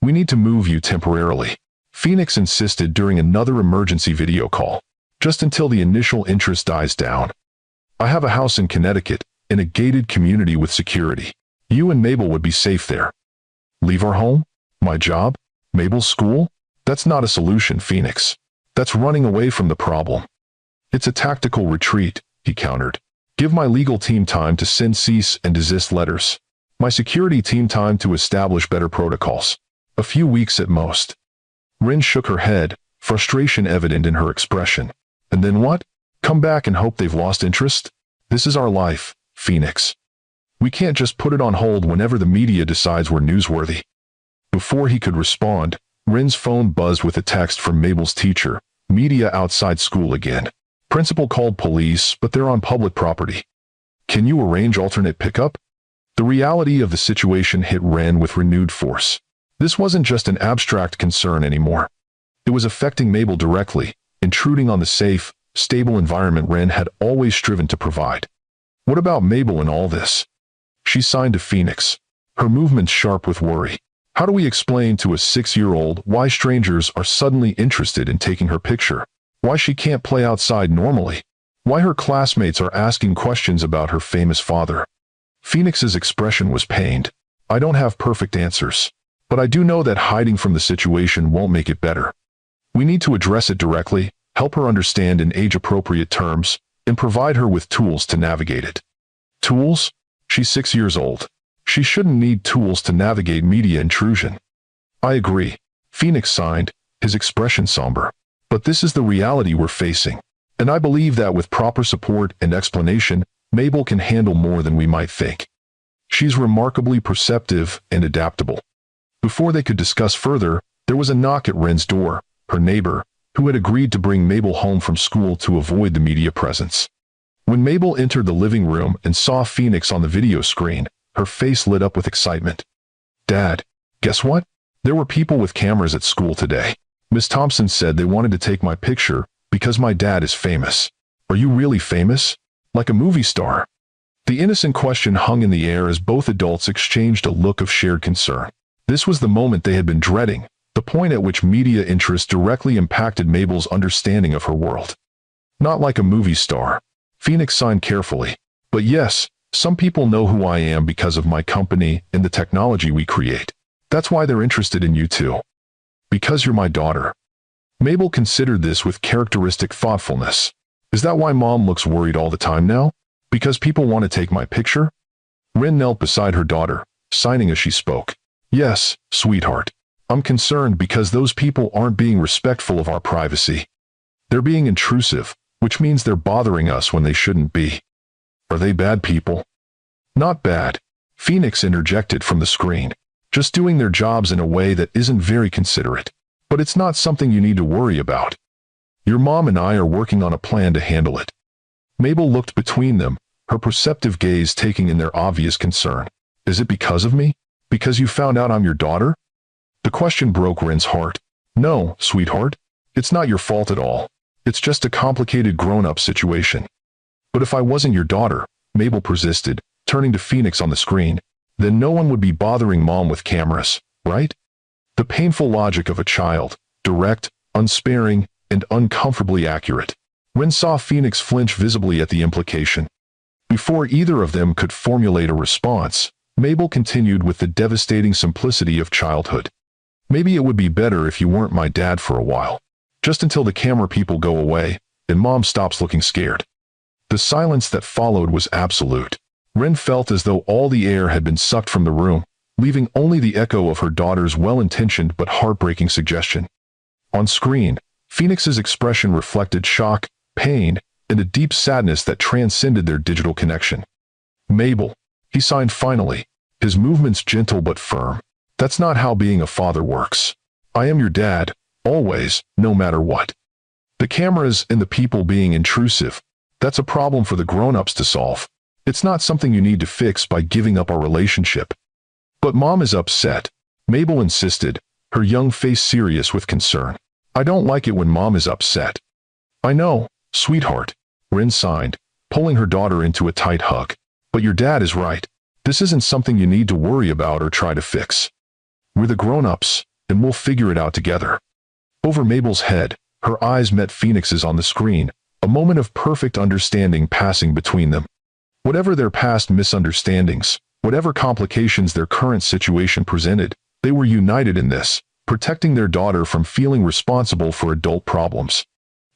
We need to move you temporarily, Phoenix insisted during another emergency video call, just until the initial interest dies down. I have a house in Connecticut, in a gated community with security. You and Mabel would be safe there. Leave our home? My job? Mabel's school? That's not a solution, Phoenix. That's running away from the problem. It's a tactical retreat, he countered. Give my legal team time to send cease and desist letters. My security team time to establish better protocols. A few weeks at most. Ren shook her head, frustration evident in her expression. And then what? Come back and hope they've lost interest? This is our life, Phoenix. We can't just put it on hold whenever the media decides we're newsworthy. Before he could respond, Ren's phone buzzed with a text from Mabel's teacher. Media outside school again. Principal called police, but they're on public property. Can you arrange alternate pickup? The reality of the situation hit Ren with renewed force. This wasn't just an abstract concern anymore. It was affecting Mabel directly, intruding on the safe, stable environment Ren had always striven to provide. What about Mabel in all this? She signed to Phoenix, her movements sharp with worry. How do we explain to a 6-year-old why strangers are suddenly interested in taking her picture? Why she can't play outside normally? Why her classmates are asking questions about her famous father? Phoenix's expression was pained. I don't have perfect answers, but I do know that hiding from the situation won't make it better. We need to address it directly, help her understand in age-appropriate terms, and provide her with tools to navigate it. Tools? She's 6 years old. She shouldn't need tools to navigate media intrusion. I agree. Phoenix signed, his expression somber. But this is the reality we're facing. And I believe that with proper support and explanation, Mabel can handle more than we might think. She's remarkably perceptive and adaptable. Before they could discuss further, there was a knock at Ren's door, her neighbor, who had agreed to bring Mabel home from school to avoid the media presence. When Mabel entered the living room and saw Phoenix on the video screen, her face lit up with excitement. "Dad, guess what? There were people with cameras at school today. Miss Thompson said they wanted to take my picture because my dad is famous." "Are you really famous? Like a movie star?" The innocent question hung in the air as both adults exchanged a look of shared concern. This was the moment they had been dreading, the point at which media interest directly impacted Mabel's understanding of her world. "Not like a movie star," Phoenix signed carefully. "But yes, some people know who I am because of my company and the technology we create. That's why they're interested in you too." "Because you're my daughter." Mabel considered this with characteristic thoughtfulness. "Is that why Mom looks worried all the time now? Because people want to take my picture?" Ren knelt beside her daughter, signing as she spoke. "Yes, sweetheart. I'm concerned because those people aren't being respectful of our privacy. They're being intrusive, which means they're bothering us when they shouldn't be." "Are they bad people?" "Not bad," Phoenix interjected from the screen. "Just doing their jobs in a way that isn't very considerate. But it's not something you need to worry about. Your mom and I are working on a plan to handle it." Mabel looked between them, her perceptive gaze taking in their obvious concern. "Is it because of me? Because you found out I'm your daughter?" The question broke Ren's heart. "No, sweetheart. It's not your fault at all. It's just a complicated grown-up situation." "But if I wasn't your daughter," Mabel persisted, turning to Phoenix on the screen, "then no one would be bothering Mom with cameras, right?" The painful logic of a child, direct, unsparing, and uncomfortably accurate. Ren saw Phoenix flinch visibly at the implication. Before either of them could formulate a response, Mabel continued with the devastating simplicity of childhood. "Maybe it would be better if you weren't my dad for a while. Just until the camera people go away, and Mom stops looking scared." The silence that followed was absolute. Ren felt as though all the air had been sucked from the room, leaving only the echo of her daughter's well-intentioned but heartbreaking suggestion. On screen, Phoenix's expression reflected shock, pain, and a deep sadness that transcended their digital connection. "Mabel," he signed finally, his movements gentle but firm. "That's not how being a father works. I am your dad, always, no matter what. The cameras and the people being intrusive, that's a problem for the grown-ups to solve. It's not something you need to fix by giving up our relationship." "But Mom is upset," Mabel insisted, her young face serious with concern. "I don't like it when Mom is upset." "I know, sweetheart," Ren signed, pulling her daughter into a tight hug. "But your dad is right. This isn't something you need to worry about or try to fix. We're the grown-ups, and we'll figure it out together." Over Mabel's head, her eyes met Phoenix's on the screen, a moment of perfect understanding passing between them. Whatever their past misunderstandings, whatever complications their current situation presented, they were united in this, protecting their daughter from feeling responsible for adult problems.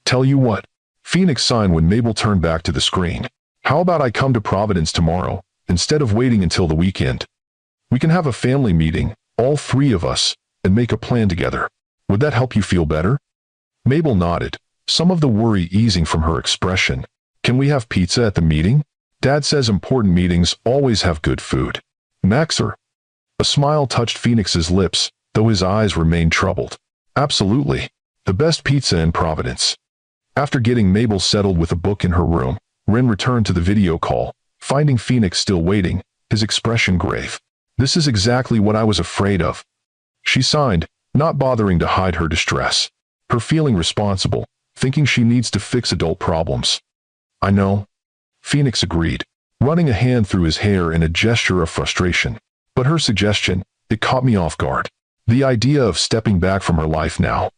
"Tell you what," Phoenix signed when Mabel turned back to the screen. "How about I come to Providence tomorrow, instead of waiting until the weekend? We can have a family meeting, all three of us, and make a plan together. Would that help you feel better?" Mabel nodded, some of the worry easing from her expression. "Can we have pizza at the meeting? Dad says important meetings always have good food." "Maxer." A smile touched Phoenix's lips, though his eyes remained troubled. "Absolutely. The best pizza in Providence." After getting Mabel settled with a book in her room, Ren returned to the video call, finding Phoenix still waiting, his expression grave. "This is exactly what I was afraid of," she signed, not bothering to hide her distress. Her feeling responsible, thinking she needs to fix adult problems. "I know," Phoenix agreed, running a hand through his hair in a gesture of frustration. "But her suggestion, it caught me off guard. The idea of stepping back from her life now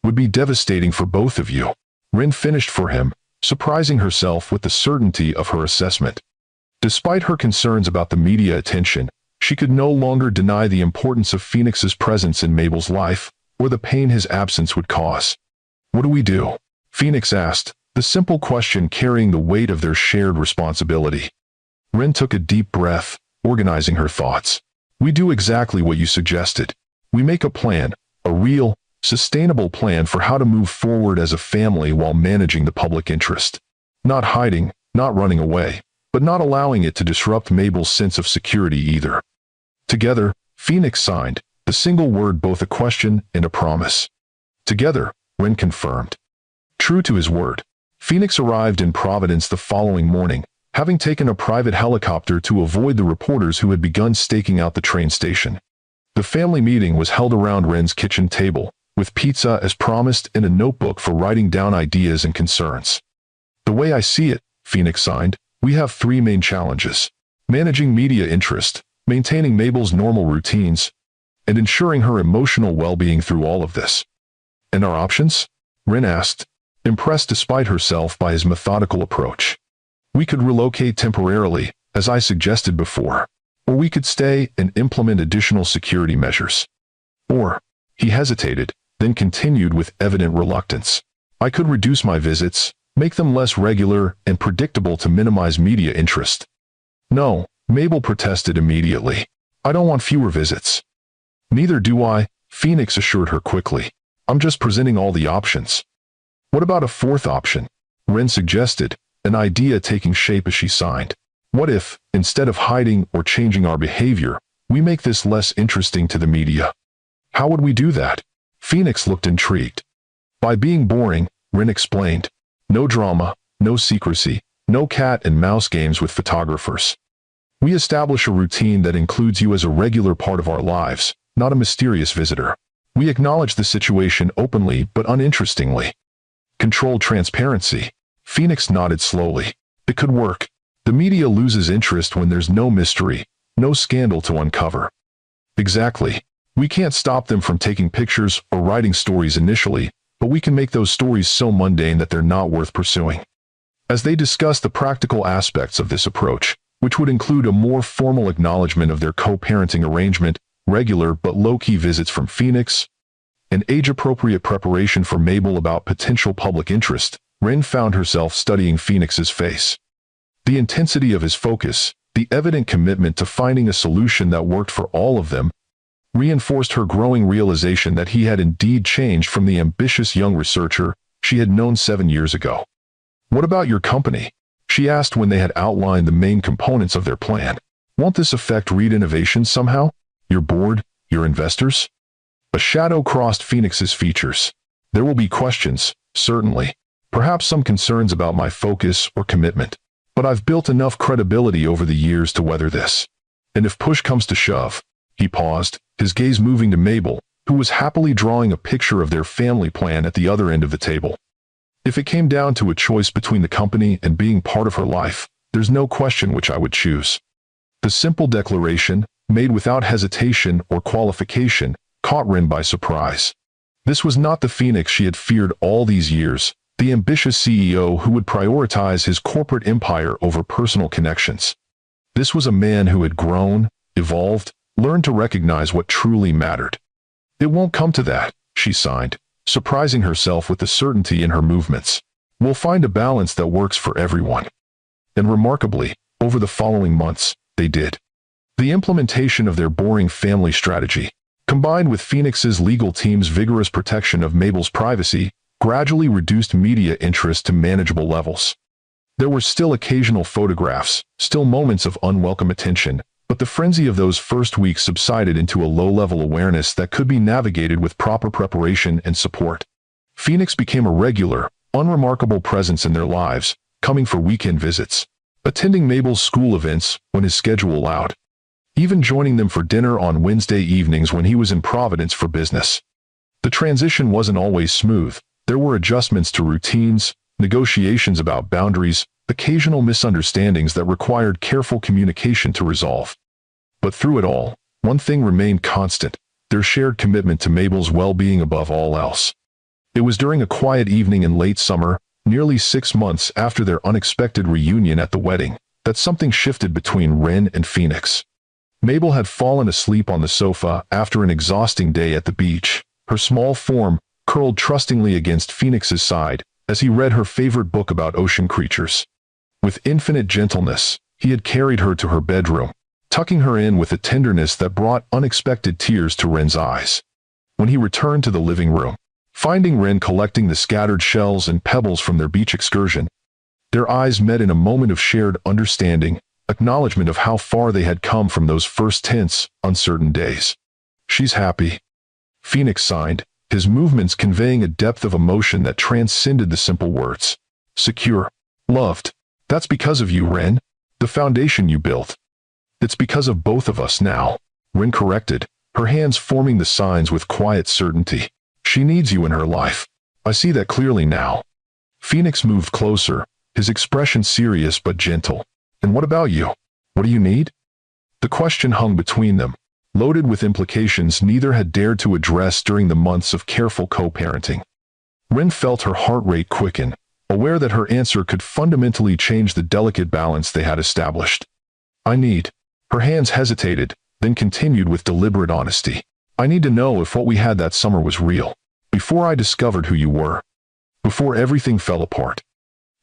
would be devastating for both of you." Ren finished for him, surprising herself with the certainty of her assessment. Despite her concerns about the media attention, she could no longer deny the importance of Phoenix's presence in Mabel's life, or the pain his absence would cause. "What do we do?" Phoenix asked, the simple question carrying the weight of their shared responsibility. Rin took a deep breath, organizing her thoughts. We do exactly what you suggested. We make a plan, a real, sustainable plan for how to move forward as a family while managing the public interest. Not hiding, not running away, but not allowing it to disrupt Mabel's sense of security either. Together, Phoenix signed, the single word both a question and a promise. Together, Rin confirmed. True to his word, Phoenix arrived in Providence the following morning, having taken a private helicopter to avoid the reporters who had begun staking out the train station. The family meeting was held around Rin's kitchen table, with pizza as promised and a notebook for writing down ideas and concerns. The way I see it, Phoenix signed, we have three main challenges: managing media interest, maintaining Mabel's normal routines, and ensuring her emotional well-being through all of this. And our options? Rin asked, impressed despite herself by his methodical approach. We could relocate temporarily, as I suggested before, or we could stay and implement additional security measures. Or, he hesitated, then continued with evident reluctance. I could reduce my visits, make them less regular and predictable to minimize media interest. No, Mabel protested immediately. I don't want fewer visits. Neither do I, Phoenix assured her quickly. I'm just presenting all the options. What about a fourth option? Rin suggested, an idea taking shape as she signed. What if, instead of hiding or changing our behavior, we make this less interesting to the media? How would we do that? Phoenix looked intrigued. By being boring, Rin explained. No drama, no secrecy, no cat and mouse games with photographers. We establish a routine that includes you as a regular part of our lives, not a mysterious visitor. We acknowledge the situation openly but uninterestingly. Controlled transparency. Phoenix nodded slowly. It could work. The media loses interest when there's no mystery, no scandal to uncover. Exactly. We can't stop them from taking pictures or writing stories initially, but we can make those stories so mundane that they're not worth pursuing. As they discussed the practical aspects of this approach, which would include a more formal acknowledgement of their co-parenting arrangement, regular but low-key visits from Phoenix, and age-appropriate preparation for Mabel about potential public interest, Rin found herself studying Phoenix's face. The intensity of his focus, the evident commitment to finding a solution that worked for all of them, reinforced her growing realization that he had indeed changed from the ambitious young researcher she had known 7 years ago. What about your company? She asked when they had outlined the main components of their plan. Won't this affect Reed Innovations somehow? Your board? Your investors? A shadow crossed Phoenix's features. There will be questions, certainly. Perhaps some concerns about my focus or commitment. But I've built enough credibility over the years to weather this. And if push comes to shove, he paused, his gaze moving to Mabel, who was happily drawing a picture of their family plan at the other end of the table. If it came down to a choice between the company and being part of her life, there's no question which I would choose. The simple declaration, made without hesitation or qualification, caught Rin by surprise. This was not the Phoenix she had feared all these years, the ambitious CEO who would prioritize his corporate empire over personal connections. This was a man who had grown, evolved, learned to recognize what truly mattered. It won't come to that, she signed, surprising herself with the certainty in her movements. We'll find a balance that works for everyone. And remarkably, over the following months, they did. The implementation of their boring family strategy, combined with Phoenix's legal team's vigorous protection of Mabel's privacy, gradually reduced media interest to manageable levels. There were still occasional photographs, still moments of unwelcome attention, but the frenzy of those first weeks subsided into a low-level awareness that could be navigated with proper preparation and support. Phoenix became a regular, unremarkable presence in their lives, coming for weekend visits, attending Mabel's school events when his schedule allowed, even joining them for dinner on Wednesday evenings when he was in Providence for business. The transition wasn't always smooth. There were adjustments to routines, negotiations about boundaries, occasional misunderstandings that required careful communication to resolve. But through it all, one thing remained constant: their shared commitment to Mabel's well-being above all else. It was during a quiet evening in late summer, nearly 6 months after their unexpected reunion at the wedding, that something shifted between Rin and Phoenix. Mabel had fallen asleep on the sofa after an exhausting day at the beach, her small form curled trustingly against Phoenix's side, as he read her favorite book about ocean creatures. With infinite gentleness, he had carried her to her bedroom, tucking her in with a tenderness that brought unexpected tears to Ren's eyes. When he returned to the living room, finding Ren collecting the scattered shells and pebbles from their beach excursion, their eyes met in a moment of shared understanding, acknowledgement of how far they had come from those first tense, uncertain days. "She's happy," Phoenix sighed, his movements conveying a depth of emotion that transcended the simple words. "Secure. Loved. That's because of you, Ren. The foundation you built. It's because of both of us now," Ren corrected, her hands forming the signs with quiet certainty. "She needs you in her life. I see that clearly now." Phoenix moved closer, his expression serious but gentle. "And what about you? What do you need?" The question hung between them, loaded with implications neither had dared to address during the months of careful co-parenting. Ren felt her heart rate quicken, aware that her answer could fundamentally change the delicate balance they had established. "I need." Her hands hesitated, then continued with deliberate honesty. "I need to know if what we had that summer was real. Before I discovered who you were. Before everything fell apart."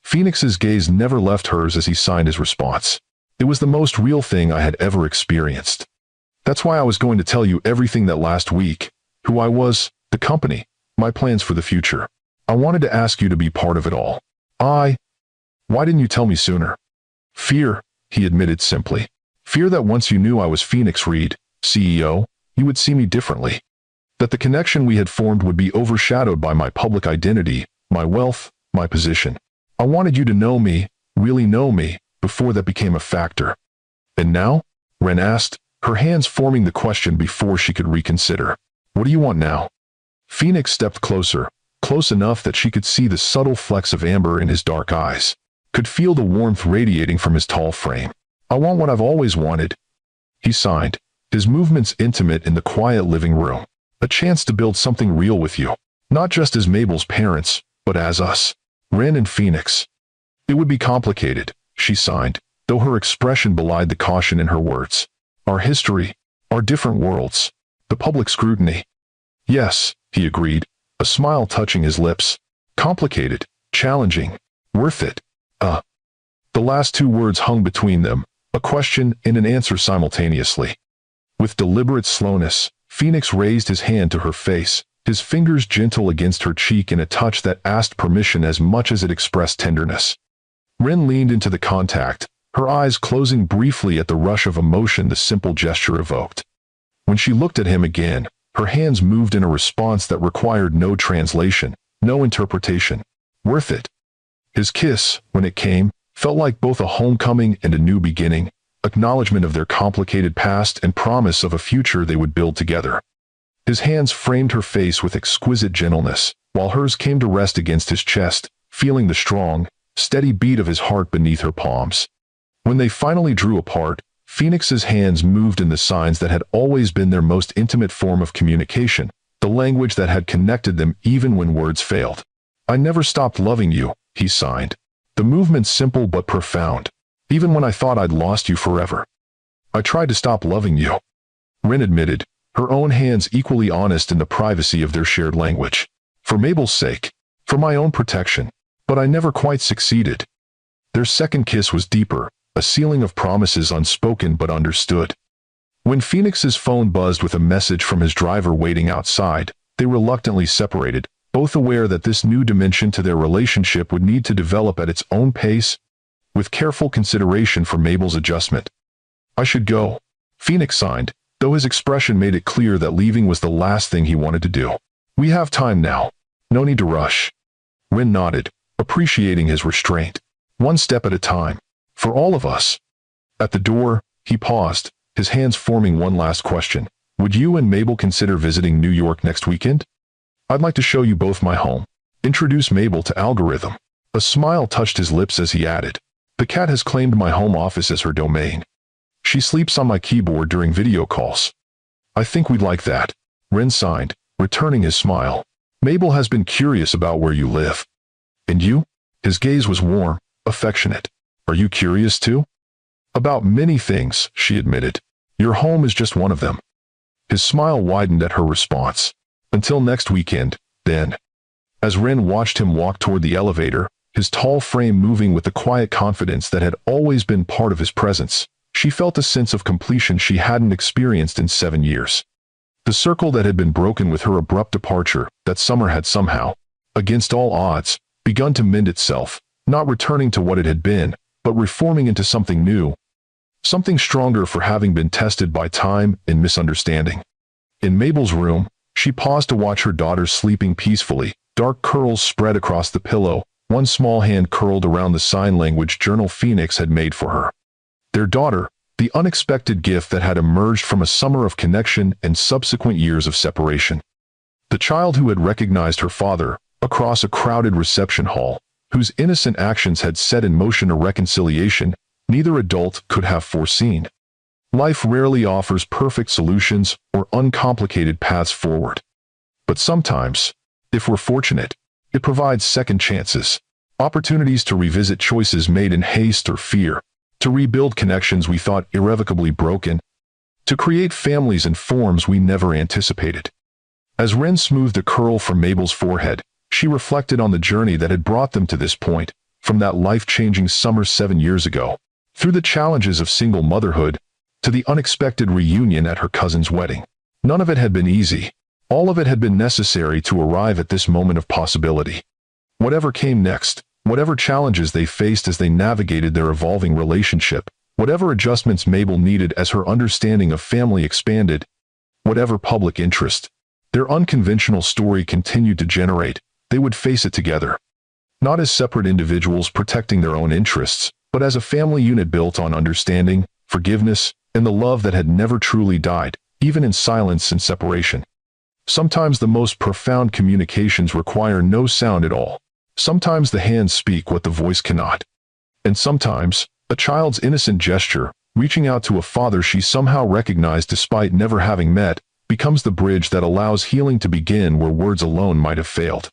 Phoenix's gaze never left hers as he signed his response. "It was the most real thing I had ever experienced. That's why I was going to tell you everything that last week. Who I was, the company, my plans for the future. I wanted to ask you to be part of it all. Why didn't you tell me sooner?" "Fear," he admitted simply. "Fear that once you knew I was Phoenix Reed, CEO, you would see me differently. That the connection we had formed would be overshadowed by my public identity, my wealth, my position. I wanted you to know me, really know me, before that became a factor." "And now?" Ren asked, her hands forming the question before she could reconsider. "What do you want now?" Phoenix stepped closer, close enough that she could see the subtle flecks of amber in his dark eyes, could feel the warmth radiating from his tall frame. "I want what I've always wanted," he sighed, his movements intimate in the quiet living room. "A chance to build something real with you, not just as Mabel's parents, but as us, Ren and Phoenix." "It would be complicated," she sighed, though her expression belied the caution in her words. "Our history, our different worlds, the public scrutiny." "Yes," he agreed, a smile touching his lips. "Complicated, challenging, worth it." The last two words hung between them, a question and an answer simultaneously. With deliberate slowness, Phoenix raised his hand to her face, his fingers gentle against her cheek in a touch that asked permission as much as it expressed tenderness. Ren leaned into the contact, her eyes closing briefly at the rush of emotion the simple gesture evoked. When she looked at him again, her hands moved in a response that required no translation, no interpretation. Worth it. His kiss, when it came, felt like both a homecoming and a new beginning, acknowledgement of their complicated past and promise of a future they would build together. His hands framed her face with exquisite gentleness, while hers came to rest against his chest, feeling the strong, steady beat of his heart beneath her palms. When they finally drew apart, Phoenix's hands moved in the signs that had always been their most intimate form of communication, the language that had connected them even when words failed. "I never stopped loving you," he signed. "The movement simple but profound. Even when I thought I'd lost you forever. I tried to stop loving you." Ren admitted, her own hands equally honest in the privacy of their shared language. "For Mabel's sake. For my own protection. But I never quite succeeded." Their second kiss was deeper, a ceiling of promises unspoken but understood. When Phoenix's phone buzzed with a message from his driver waiting outside, they reluctantly separated, both aware that this new dimension to their relationship would need to develop at its own pace, with careful consideration for Mabel's adjustment. "I should go," Phoenix signed, though his expression made it clear that leaving was the last thing he wanted to do. "We have time now. No need to rush." Ren nodded, appreciating his restraint. "One step at a time. For all of us." At the door, he paused, his hands forming one last question. "Would you and Mabel consider visiting New York next weekend? I'd like to show you both my home. Introduce Mabel to Algorithm." A smile touched his lips as he added, "The cat has claimed my home office as her domain. She sleeps on my keyboard during video calls." "I think we'd like that," Ren signed, returning his smile. "Mabel has been curious about where you live." "And you?" His gaze was warm, affectionate. "Are you curious too?" "About many things," she admitted. "Your home is just one of them." His smile widened at her response. "Until next weekend, then." As Ren watched him walk toward the elevator, his tall frame moving with the quiet confidence that had always been part of his presence, she felt a sense of completion she hadn't experienced in 7 years. The circle that had been broken with her abrupt departure that summer had somehow, against all odds, begun to mend itself, not returning to what it had been, but reforming into something new, something stronger for having been tested by time and misunderstanding. In Mabel's room, she paused to watch her daughter sleeping peacefully, dark curls spread across the pillow, one small hand curled around the sign language journal Phoenix had made for her. Their daughter, the unexpected gift that had emerged from a summer of connection and subsequent years of separation. The child who had recognized her father, across a crowded reception hall, whose innocent actions had set in motion a reconciliation neither adult could have foreseen. Life rarely offers perfect solutions or uncomplicated paths forward. But sometimes, if we're fortunate, it provides second chances, opportunities to revisit choices made in haste or fear, to rebuild connections we thought irrevocably broken, to create families in forms we never anticipated. As Ren smoothed a curl from Mabel's forehead, she reflected on the journey that had brought them to this point, from that life-changing summer 7 years ago, through the challenges of single motherhood, to the unexpected reunion at her cousin's wedding. None of it had been easy. All of it had been necessary to arrive at this moment of possibility. Whatever came next, whatever challenges they faced as they navigated their evolving relationship, whatever adjustments Mabel needed as her understanding of family expanded, whatever public interest their unconventional story continued to generate, they would face it together. Not as separate individuals protecting their own interests, but as a family unit built on understanding, forgiveness, and the love that had never truly died, even in silence and separation. Sometimes the most profound communications require no sound at all. Sometimes the hands speak what the voice cannot. And sometimes, a child's innocent gesture, reaching out to a father she somehow recognized despite never having met, becomes the bridge that allows healing to begin where words alone might have failed.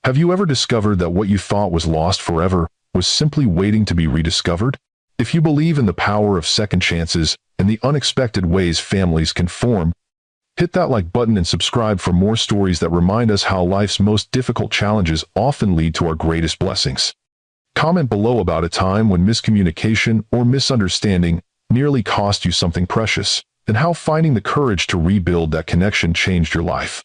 Have you ever discovered that what you thought was lost forever was simply waiting to be rediscovered? If you believe in the power of second chances and the unexpected ways families can form, hit that like button and subscribe for more stories that remind us how life's most difficult challenges often lead to our greatest blessings. Comment below about a time when miscommunication or misunderstanding nearly cost you something precious, and how finding the courage to rebuild that connection changed your life.